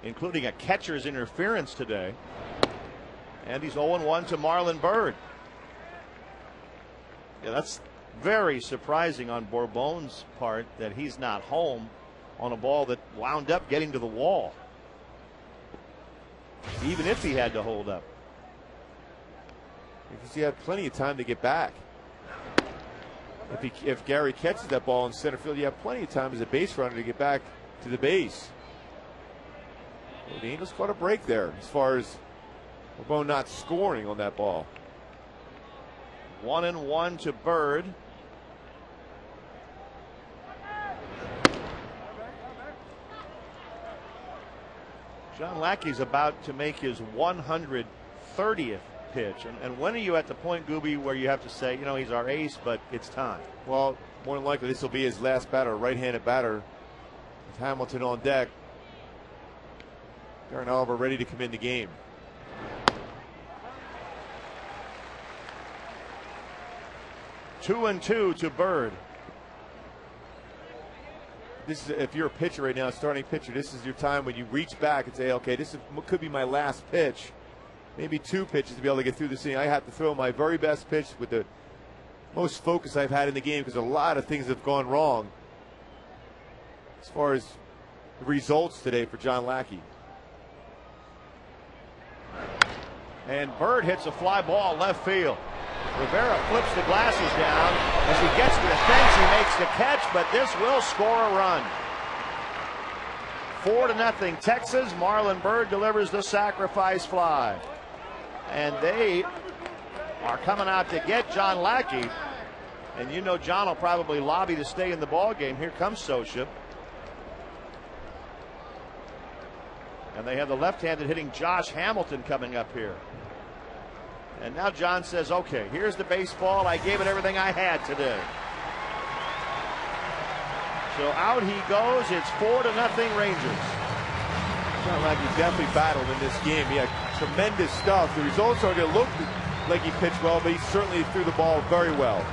S1: including a catcher's interference today. And he's 0-1 to Marlon Bird. Yeah, that's very surprising on Bourbon's part that he's not home on a ball that wound up getting to the wall, even if he had to hold up.
S2: Because he had plenty of time to get back. If Gary catches that ball in center field, you have plenty of time as a base runner to get back to the base. Well, the Angels caught a break there as far as Bourbon not scoring on that ball.
S1: 1-1 to Bird. John Lackey's about to make his 130th pitch. And when are you at the point, Gooby, where you have to say, you know, he's our ace, but it's time?
S2: Well, more than likely this will be his last batter, right-handed batter with Hamilton on deck. Darren Oliver ready to come in the game.
S1: 2-2 to Bird.
S2: This is, if you're a pitcher right now, starting pitcher, this is your time when you reach back and say, okay, could be my last pitch. Maybe 2 pitches to be able to get through this inning. I have to throw my very best pitch with the most focus I've had in the game because a lot of things have gone wrong as far as the results today for John Lackey.
S1: And Bird hits a fly ball left field. Rivera flips the glasses down. As he gets to the fence, he makes the catch, but this will score a run. 4-0 Texas. Marlon Byrd delivers the sacrifice fly. And they are coming out to get John Lackey. And you know John will probably lobby to stay in the ball game. Here comes Sosha. And they have the left-handed hitting Josh Hamilton coming up here. And now John says, okay, here's the baseball. I gave it everything I had today. So out he goes. It's 4-0 Rangers.
S2: John Lackey definitely battled in this game. He had tremendous stuff. The results are going to look like he pitched well, but he certainly threw the ball very well.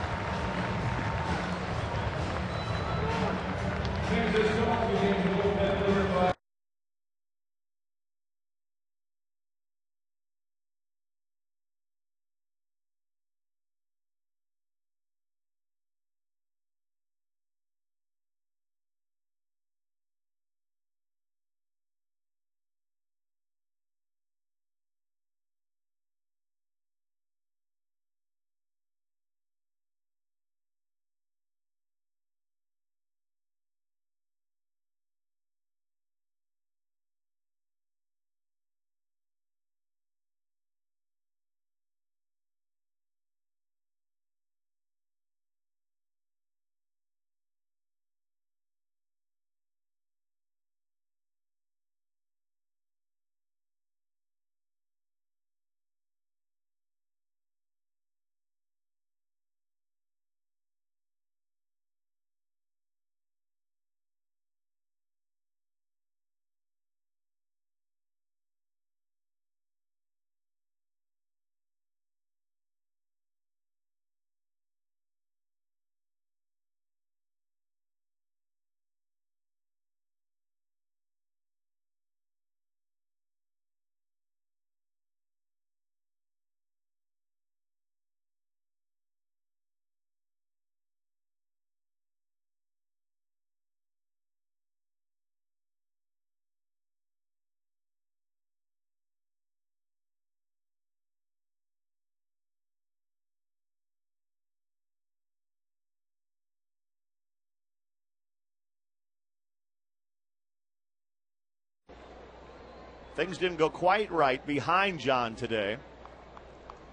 S1: Things didn't go quite right behind John today.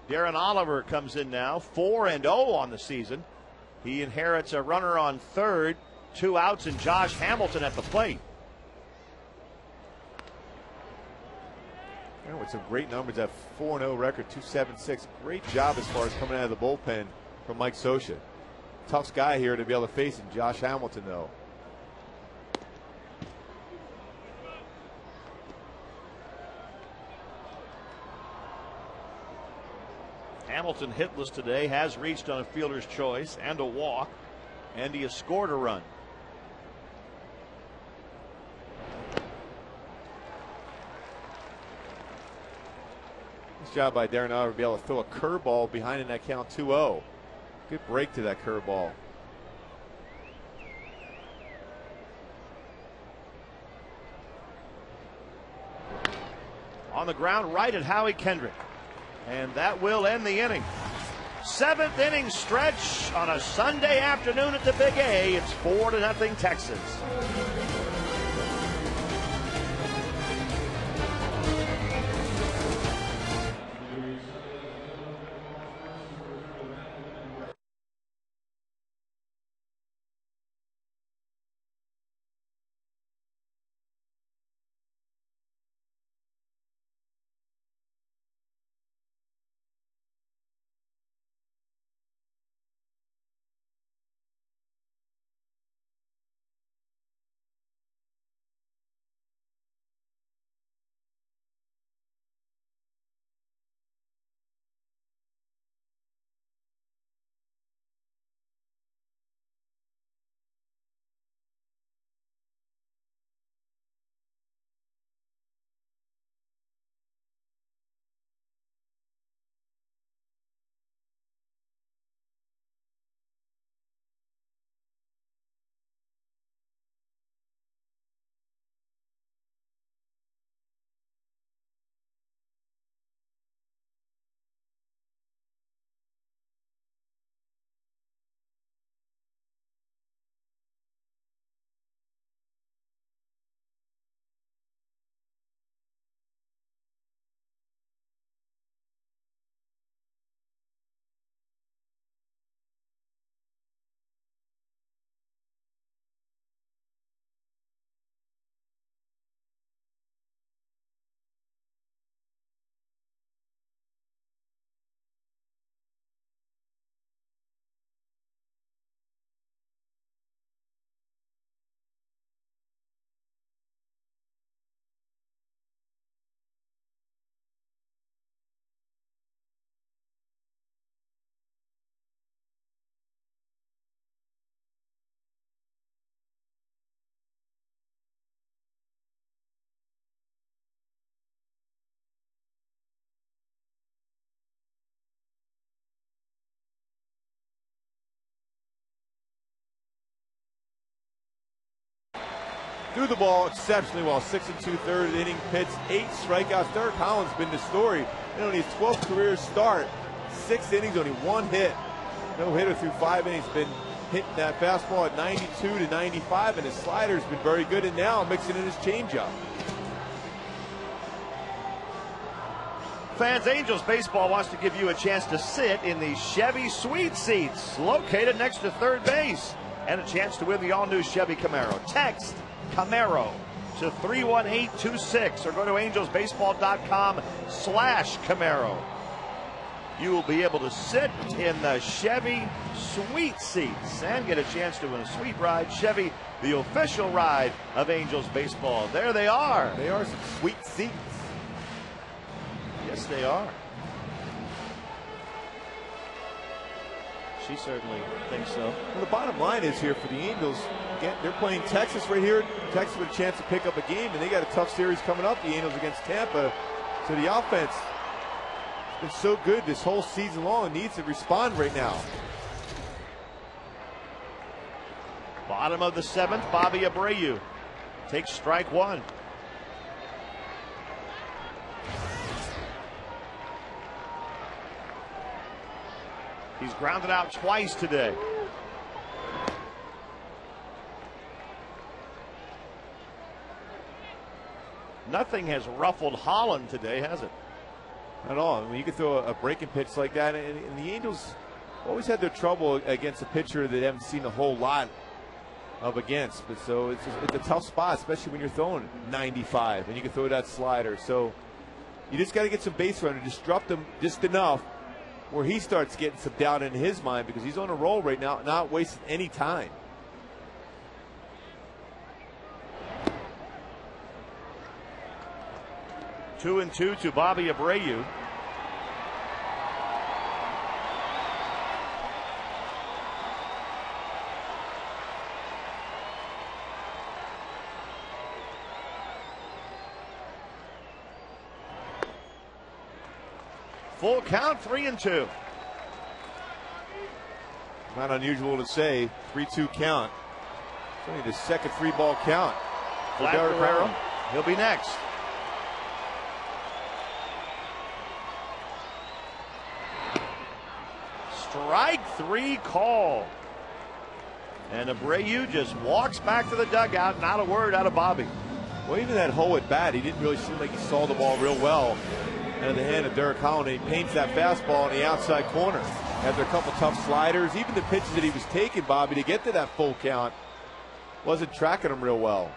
S1: Darren Oliver comes in now, 4-0 on the season. He inherits a runner on third, 2 outs, and Josh Hamilton at the plate.
S2: With some great numbers, that 4-0 record, 2.76. Great job as far as coming out of the bullpen from Mike Sosha. Tough guy here to be able to face him. Josh Hamilton, though.
S1: Hamilton hitless today, has reached on a fielder's choice and a walk, and he has scored a run.
S2: Nice job by Darren Oliver to be able to throw a curveball behind in that count 2-0. Good break to that curveball.
S1: On the ground right at Howie Kendrick. And that will end the inning. 7th inning stretch on a Sunday afternoon at the Big A. It's 4-0 Texas.
S2: threw the ball exceptionally well. 6 2/3 inning pitch, 8 strikeouts. Derek Holland's been the story. On his 12th career start, 6 innings, only 1 hit. No hitter through 5 innings. Been hitting that fastball at 92 to 95, and his slider's been very good. And now mixing in his changeup.
S1: Fans, Angels baseball wants to give you a chance to sit in the Chevy Suite seats located next to third base and a chance to win the all-new Chevy Camaro. Text Camaro to 31826 or go to angelsbaseball.com/Camaro. You will be able to sit in the Chevy Suite seats and get a chance to win a sweet ride. Chevy, the official ride of Angels baseball. There they are.
S2: They are some sweet seats.
S1: Yes, they are. She certainly thinks so.
S2: Well, the bottom line is here for the Angels, again, they're playing Texas right here. Texas with a chance to pick up a game, and they got a tough series coming up, the Angels against Tampa. So the offense has been so good this whole season long, needs to respond right now.
S1: Bottom of the 7th, Bobby Abreu takes strike 1. He's grounded out twice today. Nothing has ruffled Holland today, has it?
S2: Not at all. I mean, you can throw a breaking pitch like that, and the Angels always had their trouble against a pitcher that they haven't seen a whole lot of against. But so it's a tough spot, especially when you're throwing 95 and you can throw that slider. So you just got to get some base running, disrupt him just enough where he starts getting some doubt in his mind, because he's on a roll right now, not wasting any time.
S1: Two and two to Bobby Abreu. Full count, 3-2.
S2: Not unusual to say, 3-2 count. It's only the second 3-ball count for Derek Holland.
S1: He'll be next. Strike 3 call. And Abreu just walks back to the dugout, not a word out of Bobby.
S2: Well, even that hole at bat, he didn't really seem like he saw the ball real well out of the hand of Derek Holland. He paints that fastball in the outside corner. After a couple tough sliders, even the pitches that he was taking, Bobby, to get to that full count, wasn't tracking him real well.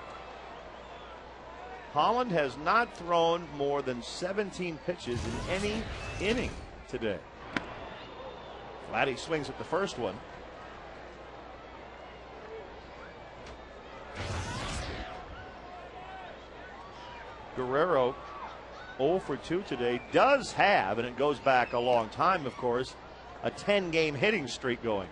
S1: Holland has not thrown more than 17 pitches in any inning today. Vladdy swings at the first one. Guerrero 0 for 2 today, does have, and it goes back a long time, of course, a 10-game hitting streak going.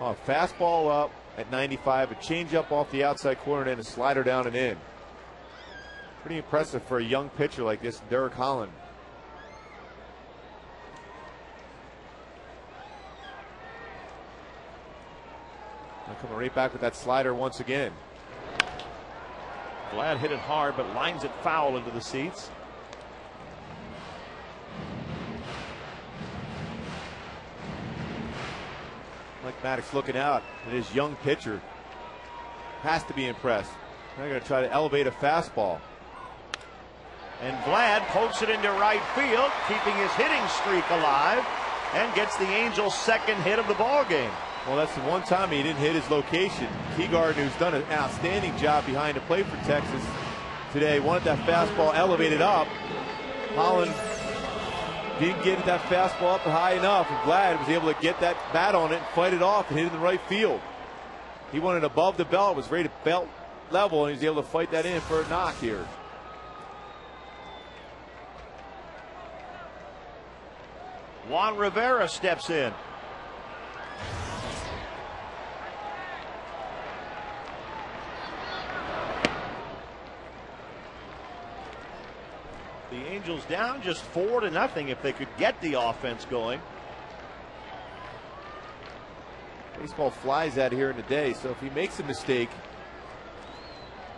S2: Well, a fastball up at 95, a changeup off the outside corner, and then a slider down and in. Pretty impressive for a young pitcher like this, Derek Holland. Now coming right back with that slider once again.
S1: Vlad hit it hard, but lines it foul into the seats.
S2: Mike Maddox looking out at his young pitcher. Has to be impressed. They're going to try to elevate a fastball.
S1: And Vlad pokes it into right field, keeping his hitting streak alive, and gets the Angels' second hit of the ball game.
S2: Well, that's the one time he didn't hit his location. Keegarden, who's done an outstanding job behind the plate for Texas today, wanted that fastball elevated up. Holland didn't get that fastball up high enough, and Vlad was able to get that bat on it and fight it off and hit it in the right field. He wanted above the belt, was rated belt level, and he was able to fight that in for a knock here.
S1: Juan Rivera steps in. Angels down just 4-0 if they could get the offense going.
S2: Baseball flies out here in a day, so if he makes a mistake,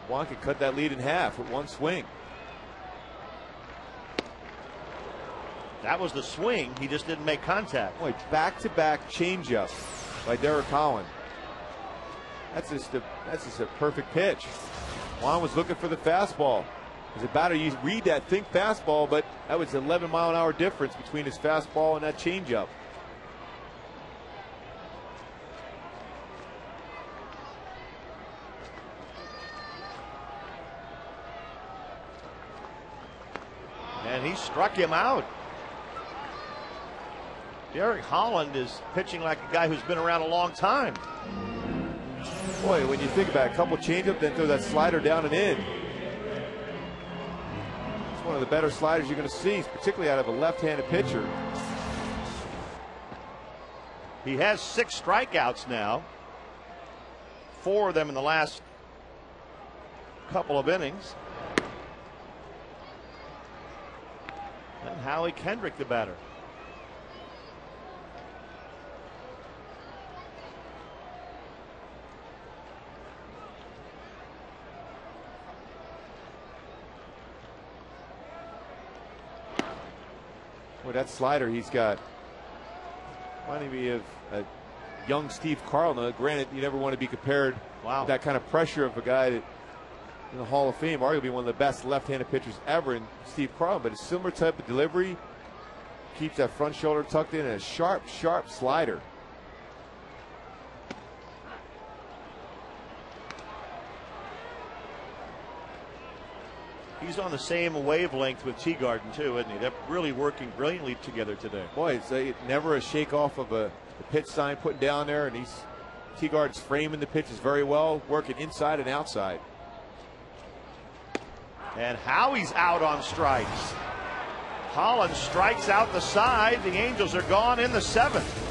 S2: Juan could cut that lead in half with one swing.
S1: That was the swing. He just didn't make contact.
S2: Boy, back-to-back changeup by Derek Holland. That's just a perfect pitch. Juan was looking for the fastball. As a batter, you read that, think fastball, but that was 11-mile-an-hour difference between his fastball and that changeup.
S1: And he struck him out. Derek Holland is pitching like a guy who's been around a long time.
S2: Boy, when you think about it, a couple changeup, then throw that slider down and in. It's one of the better sliders you're going to see, particularly out of a left-handed pitcher.
S1: He has 6 strikeouts now. 4 of them in the last couple of innings. And Howie Kendrick, the batter.
S2: Boy, that slider he's got reminding me of a young Steve Carl. Now, granted, you never want to be compared with that kind of pressure of a guy that in the Hall of Fame, arguably one of the best left-handed pitchers ever in Steve Carl, but a similar type of delivery, keeps that front shoulder tucked in, and a sharp slider.
S1: He's on the same wavelength with Teagarden too, isn't he? They're really working brilliantly together today.
S2: Boy, it's never a shake off of the pitch sign put down there, and Teagarden's framing the pitches very well, working inside and outside.
S1: And Howie's out on strikes. Holland strikes out the side. The Angels are gone in the 7th.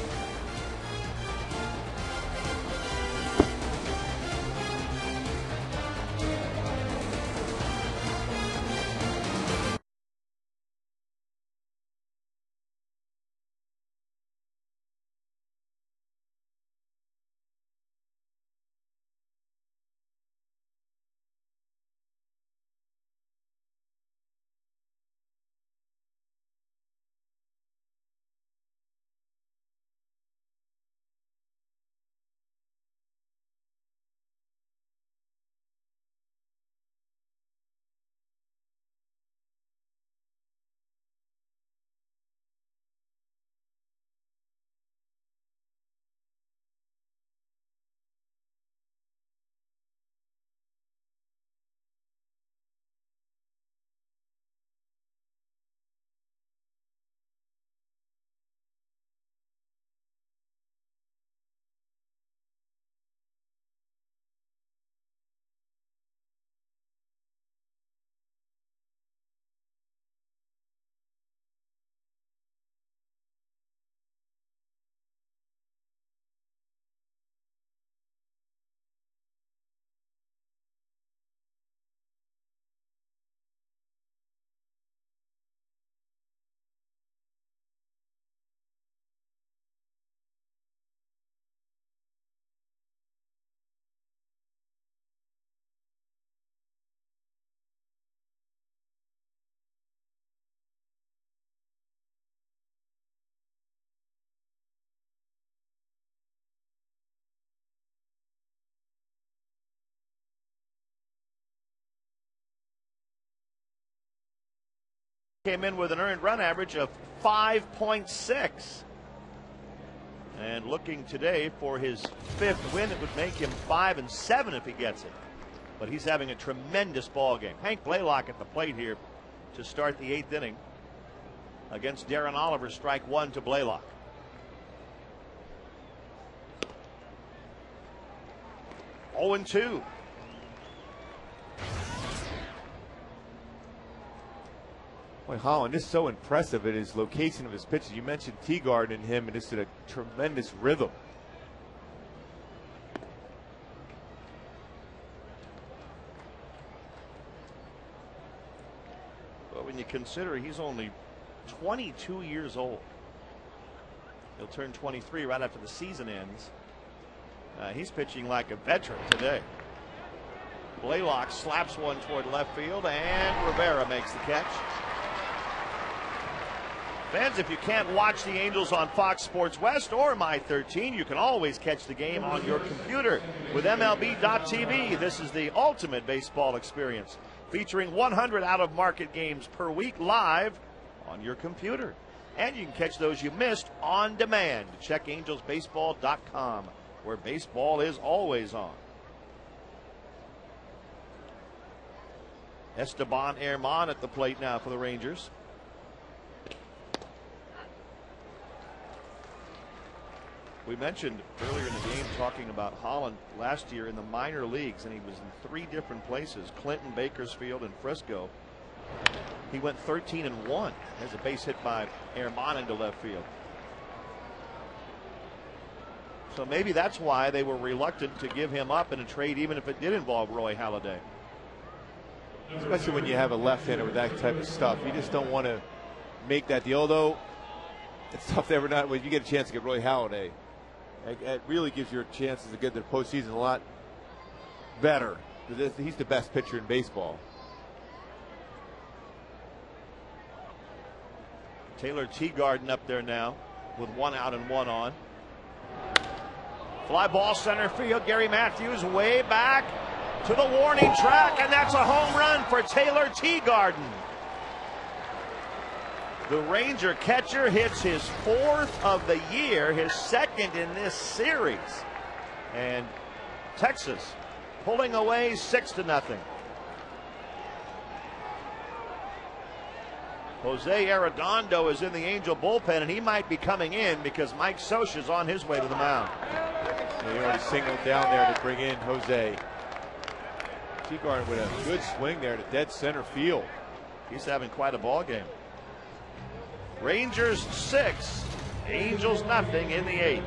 S1: Came in with an earned run average of 5.6. And looking today for his 5th win, it would make him 5-7 if he gets it. But he's having a tremendous ball game. Hank Blaylock at the plate here to start the 8th inning against Darren Oliver. Strike 1 to Blaylock. Oh and 2.
S2: Boy, Holland is so impressive at his location of his pitches. You mentioned Teagarden and him, and it's in a tremendous rhythm.
S1: But when you consider he's only 22 years old. He'll turn 23 right after the season ends. He's pitching like a veteran today. Blaylock slaps one toward left field, and Rivera makes the catch. Fans, if you can't watch the Angels on Fox Sports West or My 13, you can always catch the game on your computer with MLB.tv. This is the ultimate baseball experience, featuring 100 out-of-market games per week live on your computer. And you can catch those you missed on demand. Check angelsbaseball.com, where baseball is always on. Esteban Herman at the plate now for the Rangers. We mentioned earlier in the game talking about Holland last year in the minor leagues, and he was in 3 different places: Clinton, Bakersfield, and Frisco. He went 13-1 as a base hit by Herman into left field. So maybe that's why they were reluctant to give him up in a trade, even if it did involve Roy Halladay.
S2: Especially when you have a left-hander with that type of stuff. You just don't want to make that deal. Although it's tough to ever not when you get a chance to get Roy Halladay. It really gives your chances to get to the postseason a lot better. He's the best pitcher in baseball.
S1: Taylor Teagarden up there now with 1 out and 1 on. Fly ball center field. Gary Matthews way back to the warning track, and that's a home run for Taylor Teagarden. The Ranger catcher hits his 4th of the year, his 2nd in this series. And Texas pulling away 6-0. Jose Arredondo is in the Angel bullpen, and he might be coming in because Mike Socha is on his way to the mound.
S2: He already singled down there to bring in Jose. Teagarden with a good swing there to dead center field.
S1: He's having quite a ball game. Rangers 6, Angels nothing in the 8th.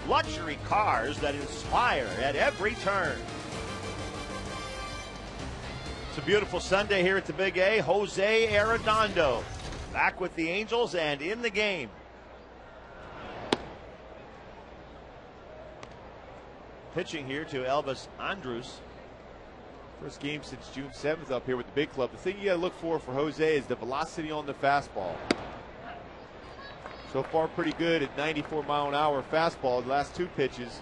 S1: Luxury cars that inspire at every turn. It's a beautiful Sunday here at the Big A. Jose Arredondo back with the Angels and in the game. Pitching here to Elvis Andrus.
S2: First game since June 7th up here with the big club. The thing you got to look for Jose is the velocity on the fastball. So far pretty good at 94-mile-an-hour fastball. The last 2 pitches.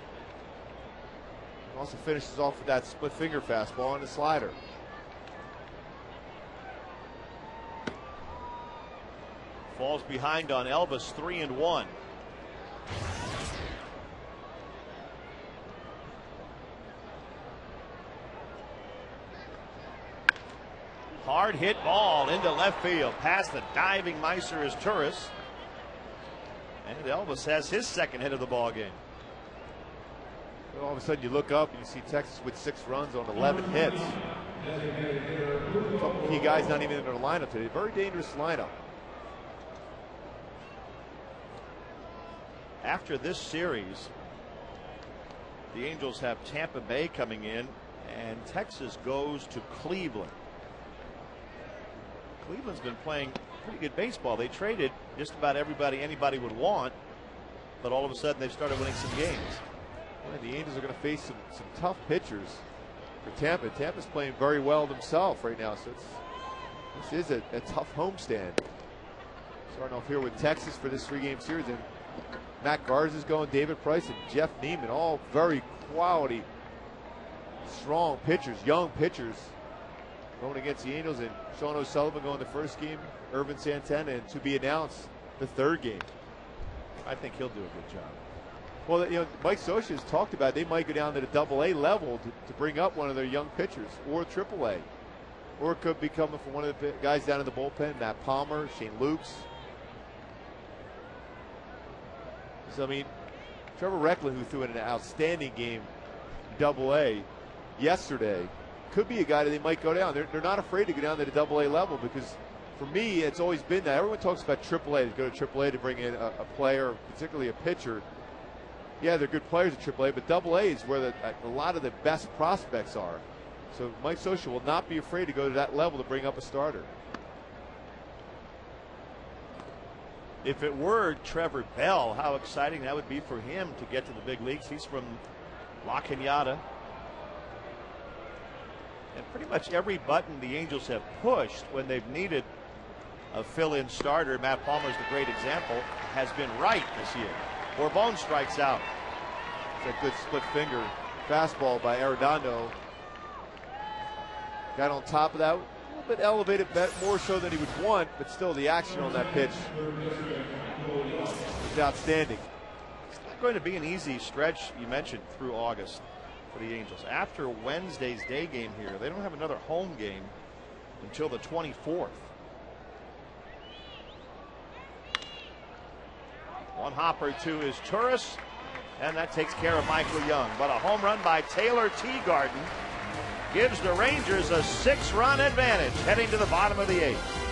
S2: Also finishes off with that split finger fastball and a slider.
S1: Falls behind on Elvis, 3-1. Hard hit ball into left field past the diving Meiser Turris. And Elvis has his second hit of the ball game.
S2: All of a sudden you look up and you see Texas with 6 runs on 11 hits. A couple key guys not even in their lineup today. Very dangerous lineup.
S1: After this series, the Angels have Tampa Bay coming in, and Texas goes to Cleveland. Cleveland's been playing pretty good baseball. They traded just about everybody anybody would want, but all of a sudden they've started winning some games.
S2: The Angels are going to face some tough pitchers for Tampa. Tampa's playing very well themselves right now, so this is a tough homestand. Starting off here with Texas for this 3-game series, and Matt Garza's going, David Price, and Jeff Neiman, all very quality, strong pitchers, young pitchers, going against the Angels, and Sean O'Sullivan going the first game, Irvin Santana, and to be announced the 3rd game.
S1: I think he'll do a good job.
S2: Well, you know, Mike Scioscia has talked about they might go down to the AA level to bring up one of their young pitchers, or AAA, or it could be coming from one of the guys down in the bullpen, Matt Palmer, Shane Lukes. So I mean, Trevor Recklin, who threw in an outstanding game, AA, yesterday, could be a guy that they might go down. They're not afraid to go down to the AA level, because for me, it's always been that. Everyone talks about AAA. They go to AAA to bring in a player, particularly a pitcher. Yeah, they're good players at AAA, but AA is where a lot of the best prospects are. So Mike Scioscia will not be afraid to go to that level to bring up a starter.
S1: If it were Trevor Bell, how exciting that would be for him to get to the big leagues. He's from La Cañada. And pretty much every button the Angels have pushed when they've needed a fill-in starter, Matt Palmer's the great example, has been right this year. Borbon strikes out.
S2: It's a good split finger fastball by Arredondo. Got on top of that, a little bit elevated, more so than he would want, but still the action on that pitch is outstanding.
S1: It's not going to be an easy stretch, you mentioned, through August for the Angels. After Wednesday's day game here, they don't have another home game until the 24th. One hopper to his Turris, and that takes care of Michael Young. But a home run by Taylor Teagarden gives the Rangers a 6-run advantage heading to the bottom of the 8th.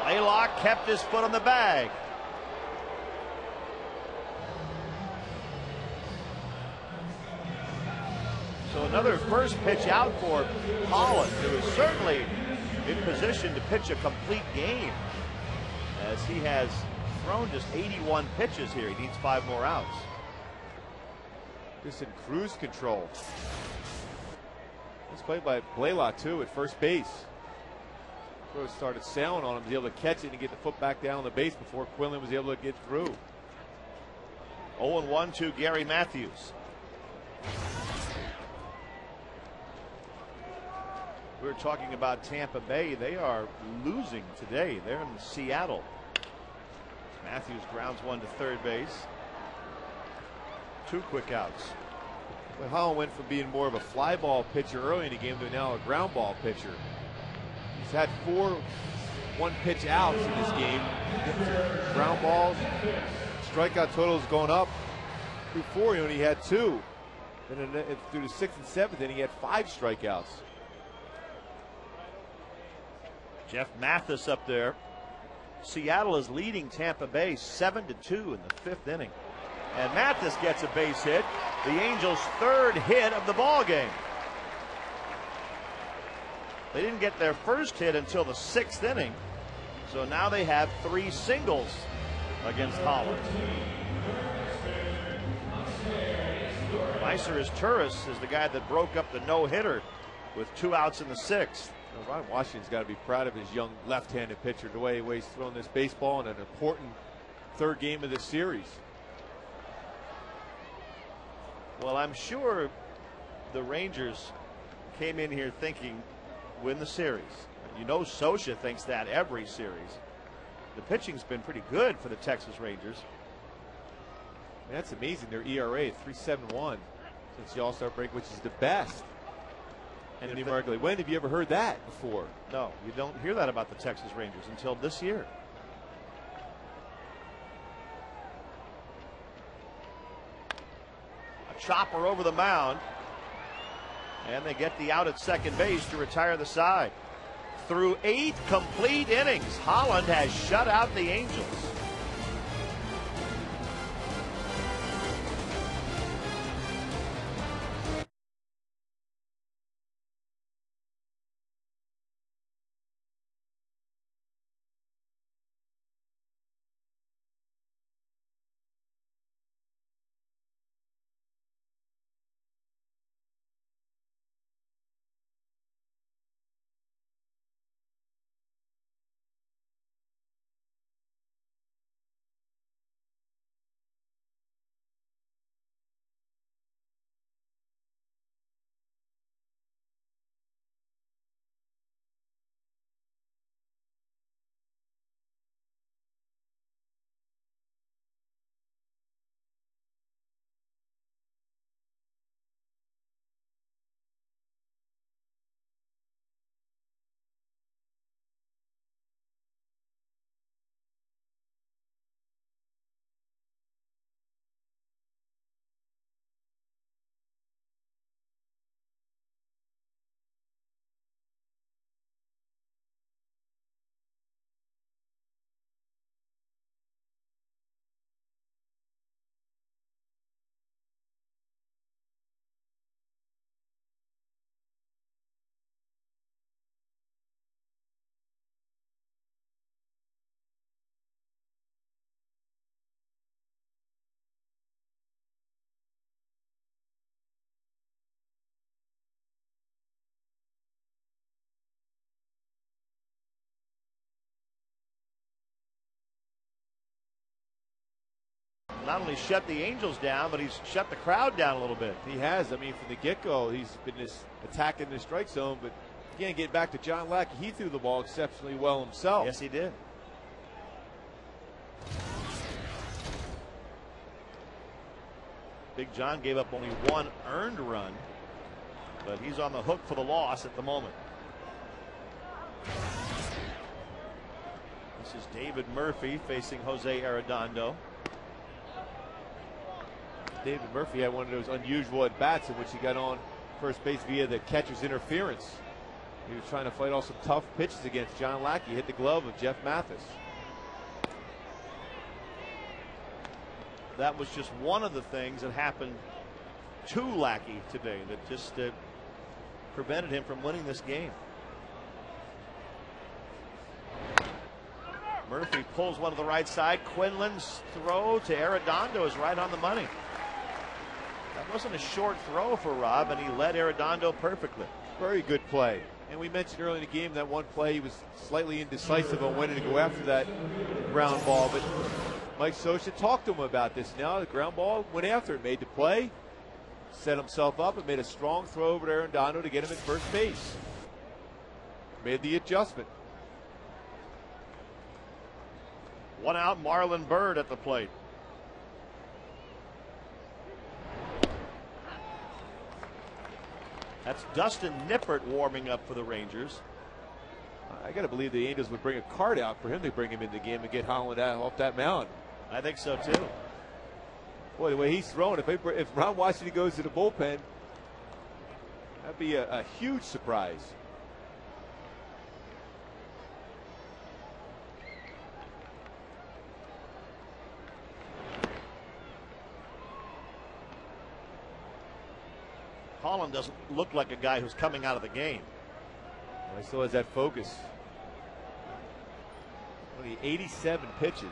S1: Blaylock kept his foot on the bag. So another first pitch out for Holland, who is certainly in position to pitch a complete game, as he has thrown just 81 pitches here. He needs 5 more outs.
S2: Just in cruise control. It's played by Blaylock too at first base. Throw started sailing on him to be able to catch it and get the foot back down on the base before Quinlan was able to get through.
S1: 0-1 to Gary Matthews. We were talking about Tampa Bay. They are losing today. They're in Seattle. Matthews grounds one to third base. 2 quick outs.
S2: But Holland went from being more of a fly ball pitcher early in the game to now a ground ball pitcher. He's had 4 one-pitch outs in this game. Ground balls. Strikeout total is going up. Through 4, he only had 2. And then through the 6th and 7th, then he had 5 strikeouts.
S1: Jeff Mathis up there. Seattle is leading Tampa Bay 7-2 in the 5th inning. And Mathis gets a base hit. The Angels' 3rd hit of the ball game. They didn't get their first hit until the 6th inning. So now they have 3 singles against Holland. Meiser Turris is the guy that broke up the no-hitter with 2 outs in the 6th.
S2: Ron Washington's got to be proud of his young left-handed pitcher, the way he's thrown this baseball in an important 3rd game of the series.
S1: Well, I'm sure the Rangers came in here thinking win the series. You know Scioscia thinks that every series. The pitching's been pretty good for the Texas Rangers.
S2: Man, that's amazing. Their ERA is 3.71 since the All-Star break, which is the best. And when have you ever heard that before?
S1: No, you don't hear that about the Texas Rangers until this year. A chopper over the mound. And they get the out at second base to retire the side. Through 8 complete innings, Holland has shut out the Angels. Not only shut the Angels down, but he's shut the crowd down a little bit.
S2: He has. I mean, from the get-go, he's been attacking the strike zone, but again, get back to John Lackey. He threw the ball exceptionally well himself.
S1: Yes, he did. Big John gave up only 1 earned run, but he's on the hook for the loss at the moment. This is David Murphy facing Jose Arredondo.
S2: David Murphy had one of those unusual at-bats in which he got on first base via the catcher's interference. He was trying to fight off some tough pitches against John Lackey. Hit the glove of Jeff Mathis.
S1: That was just one of the things that happened to Lackey today that just prevented him from winning this game. Murphy pulls one to the right side. Quinlan's throw to Arredondo is right on the money. That wasn't a short throw for Rob, and he led Arredondo perfectly.
S2: Very good play. And we mentioned early in the game that one play he was slightly indecisive on when to go after that ground ball, but Mike Scioscia talked to him about this. Now the ground ball went after it, made the play, set himself up, and made a strong throw over to Arredondo to get him at first base. Made the adjustment.
S1: One out, Marlon Byrd at the plate. That's Dustin Nippert warming up for the Rangers.
S2: I got to believe the Angels would bring a card out for him to bring him in the game and get Holland out off that mound.
S1: I think so too.
S2: Boy, the way he's throwing, if Ron Washington goes to the bullpen, that'd be a huge surprise.
S1: Holland doesn't look like a guy who's coming out of the game.
S2: Well, he still has that focus. Only 87 pitches.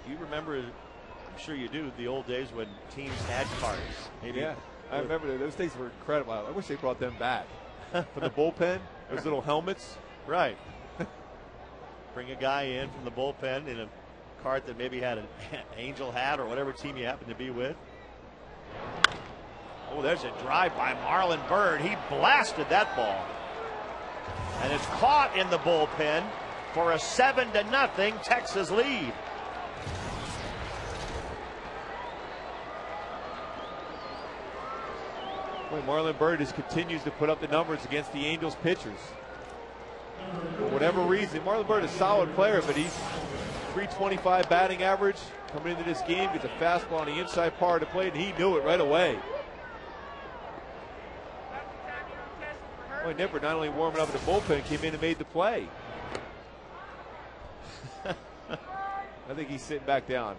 S1: You remember, I'm sure you do, the old days when teams had cards. Maybe.
S2: Yeah, I remember those days were incredible. I wish they brought them back. For the bullpen, those little helmets.
S1: Right. Bring a guy in from the bullpen in a cart that maybe had an angel hat or whatever team you happen to be with. Oh, there's a drive by Marlon Byrd. He blasted that ball. And it's caught in the bullpen for a 7-0 Texas lead.
S2: Boy, Marlon Byrd just continues to put up the numbers against the Angels pitchers. For whatever reason, Marlon Byrd is a solid player, but he's 325 batting average coming into this game. Gets a fastball on the inside part of the plate, and he knew it right away. Boy, Nippert not only warming up at the bullpen, came in and made the play. I think he's sitting back down.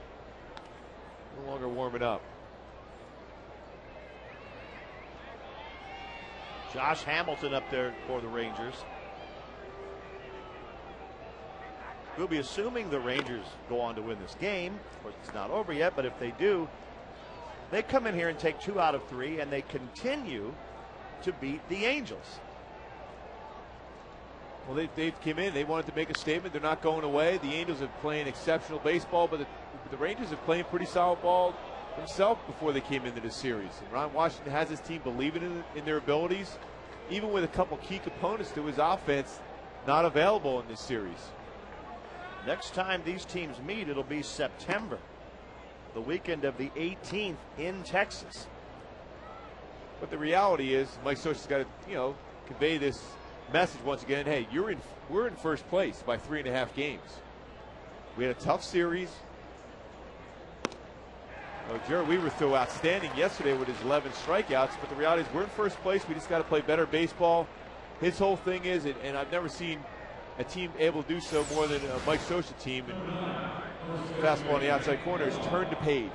S2: No longer warming up.
S1: Josh Hamilton up there for the Rangers. We'll be assuming the Rangers go on to win this game. Of course, it's not over yet, but if they do, they come in here and take 2 out of 3, and they continue to beat the Angels.
S2: Well, they came in. They wanted to make a statement. They're not going away. The Angels are playing exceptional baseball, but the Rangers are playing pretty solid ball themselves before they came into this series. And Ron Washington has his team believing in their abilities, even with a couple key components to his offense not available in this series.
S1: Next time these teams meet, it'll be September, the weekend of the 18th in Texas.
S2: But the reality is, Mike Scioscia's got to, convey this message once again. Hey, we're in first place by 3.5 games. We had a tough series. Jared Weaver threw outstanding yesterday with his 11 strikeouts, but the reality is we're in first place. We just got to play better baseball. His whole thing is, and I've never seen a team able to do so more than a Mike Scioscia team, and fastball on the outside corner, is turn the page.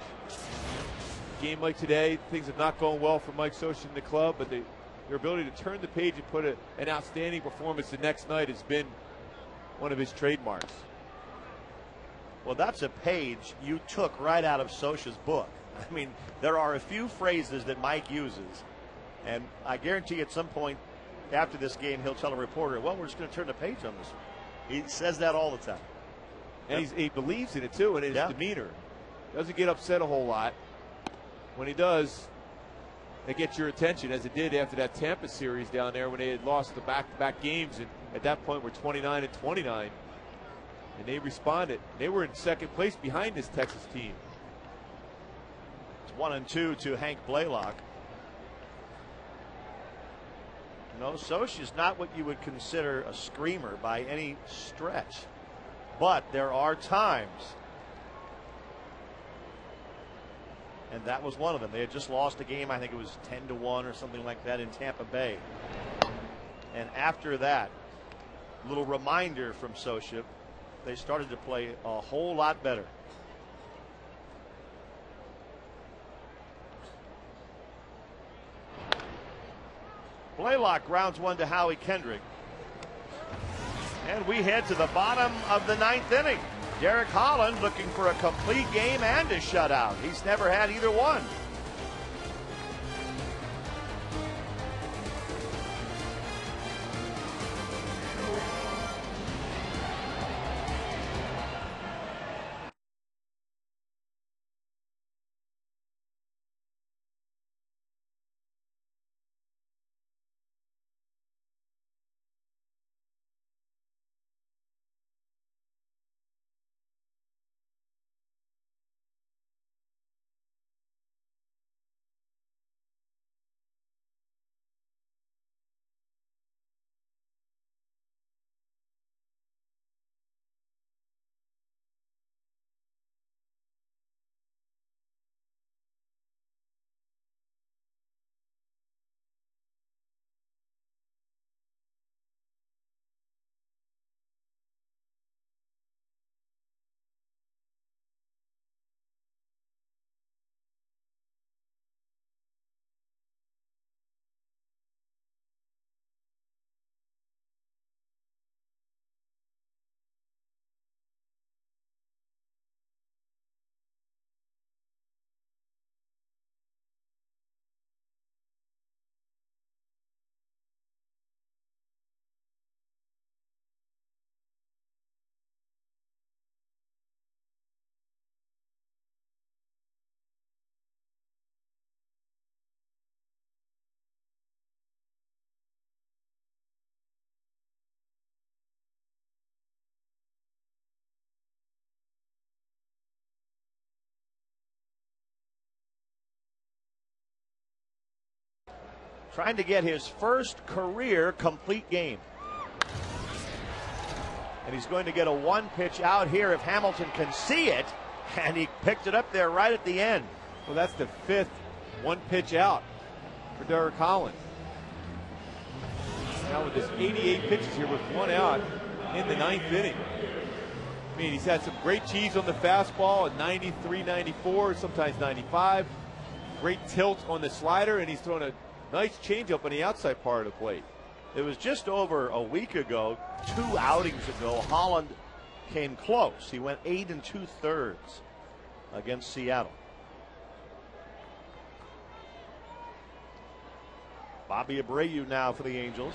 S2: Game like today, things have not gone well for Mike Scioscia in the club, but their ability to turn the page and put an outstanding performance the next night has been one of his trademarks.
S1: Well, that's a page you took right out of Scioscia's book. I mean, there are a few phrases that Mike uses, and I guarantee at some point after this game he'll tell a reporter, well, we're just going to turn the page on this one. He says that all the time.
S2: And he believes in it, too, and his demeanor. Doesn't get upset a whole lot. When he does, it gets your attention, as it did after that Tampa series down there when they had lost the back-to-back games, and at that point were 29-29. And they responded. They were in second place behind this Texas team.
S1: It's 1-2 to Hank Blaylock. Scioscia's not what you would consider a screamer by any stretch. But there are times, and that was one of them. They had just lost a game, I think it was 10-1 or something like that in Tampa Bay. And after that, a little reminder from Scioscia, they started to play a whole lot better. Blaylock grounds one to Howie Kendrick. And we head to the bottom of the ninth inning. Derek Holland looking for a complete game and a shutout. He's never had either one. Trying to get his first career complete game. And he's going to get a one pitch out here if Hamilton can see it. And he picked it up there right at the end.
S2: Well, that's the fifth one pitch out for Derek Holland. Now with his 88 pitches here with one out in the ninth inning. I mean, he's had some great cheese on the fastball at 93, 94, sometimes 95. Great tilt on the slider, and he's thrown a nice changeup on the outside part of the plate.
S1: It was just over a week ago, 2 outings ago, Holland came close. He went 8 2/3 against Seattle. Bobby Abreu now for the Angels.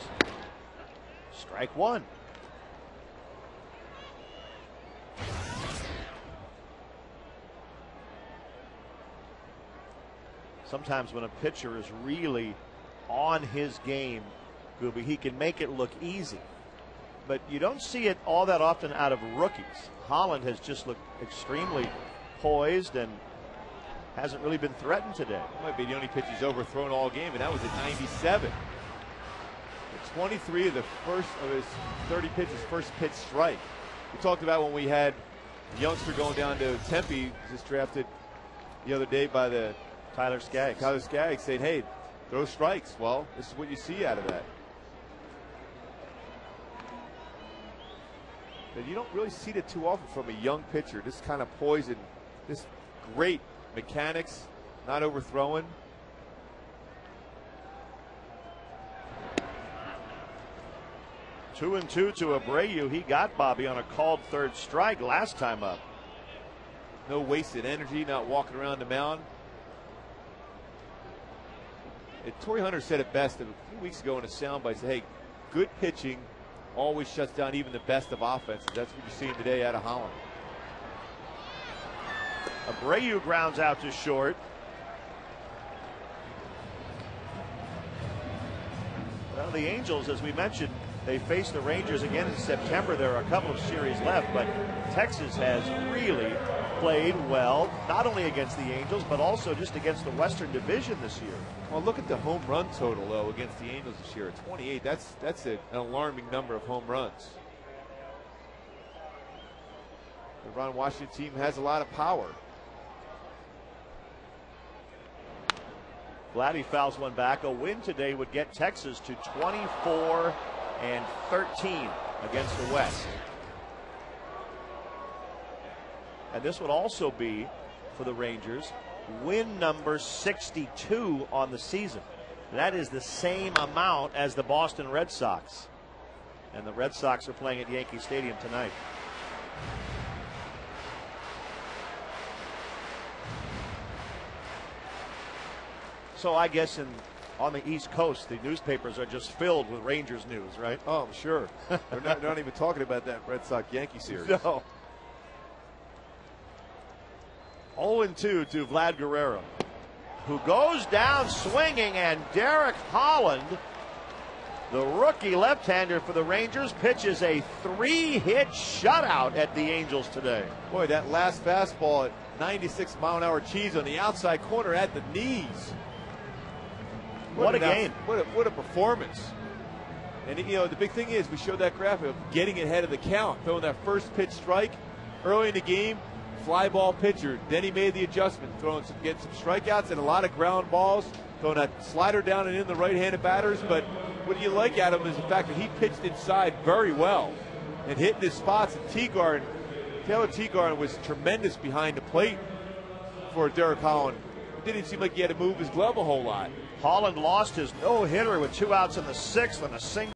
S1: Strike one. Sometimes when a pitcher is really on his game, Gooby, he can make it look easy. But you don't see it all that often out of rookies. Holland has just looked extremely poised and hasn't really been threatened today.
S2: Might be the only pitch he's overthrown all game, and that was at 97. 23 of the first of his 30 pitches, first pitch strike. We talked about when we had a youngster going down to Tempe, just drafted the other day by the
S1: Tyler Skaggs
S2: saying, hey, throw strikes. Well, this is what you see out of that. But you don't really see that too often from a young pitcher. This kind of poison, this great mechanics, not overthrowing.
S1: Two and two to Abreu. He got Bobby on a called third strike last time up.
S2: No wasted energy, not walking around the mound. And Torrey Hunter said it best a few weeks ago in a soundbite. Said, hey, good pitching always shuts down even the best of offenses. That's what you're seeing today out of Holland.
S1: Abreu grounds out to short. Well, the Angels, as we mentioned, they face the Rangers again in September. There are a couple of series left, but Texas has really played well, not only against the Angels, but also just against the Western Division this year.
S2: Well, look at the home run total, though, against the Angels this year at 28. That's an alarming number of home runs. The Ron Washington team has a lot of power.
S1: Vladdy fouls one back. A win today would get Texas to 24-13 against the West. And this would also be, for the Rangers, win number 62 on the season. That is the same amount as the Boston Red Sox. And the Red Sox are playing at Yankee Stadium tonight. So I guess on the East Coast, the newspapers are just filled with Rangers news, right?
S2: Oh, I'm sure. They're not even talking about that Red Sox-Yankee series.
S1: No. 0-2 to Vlad Guerrero, who goes down swinging, and Derek Holland, the rookie left-hander for the Rangers, pitches a 3-hit shutout at the Angels today.
S2: Boy, that last fastball at 96-mile-an-hour cheese on the outside corner at the knees.
S1: What a game.
S2: What a performance. And, you know, the big thing is we showed that graphic of getting ahead of the count, throwing that first pitch strike early in the game, fly ball pitcher. Then he made the adjustment, getting some strikeouts and a lot of ground balls, throwing that slider down and in the right-handed batters. But what you like at him is the fact that he pitched inside very well and hitting his spots. And Taylor Teagarden was tremendous behind the plate for Derek Holland. It didn't seem like he had to move his glove a whole lot.
S1: Holland lost his no-hitter with 2 outs in the 6th on a single.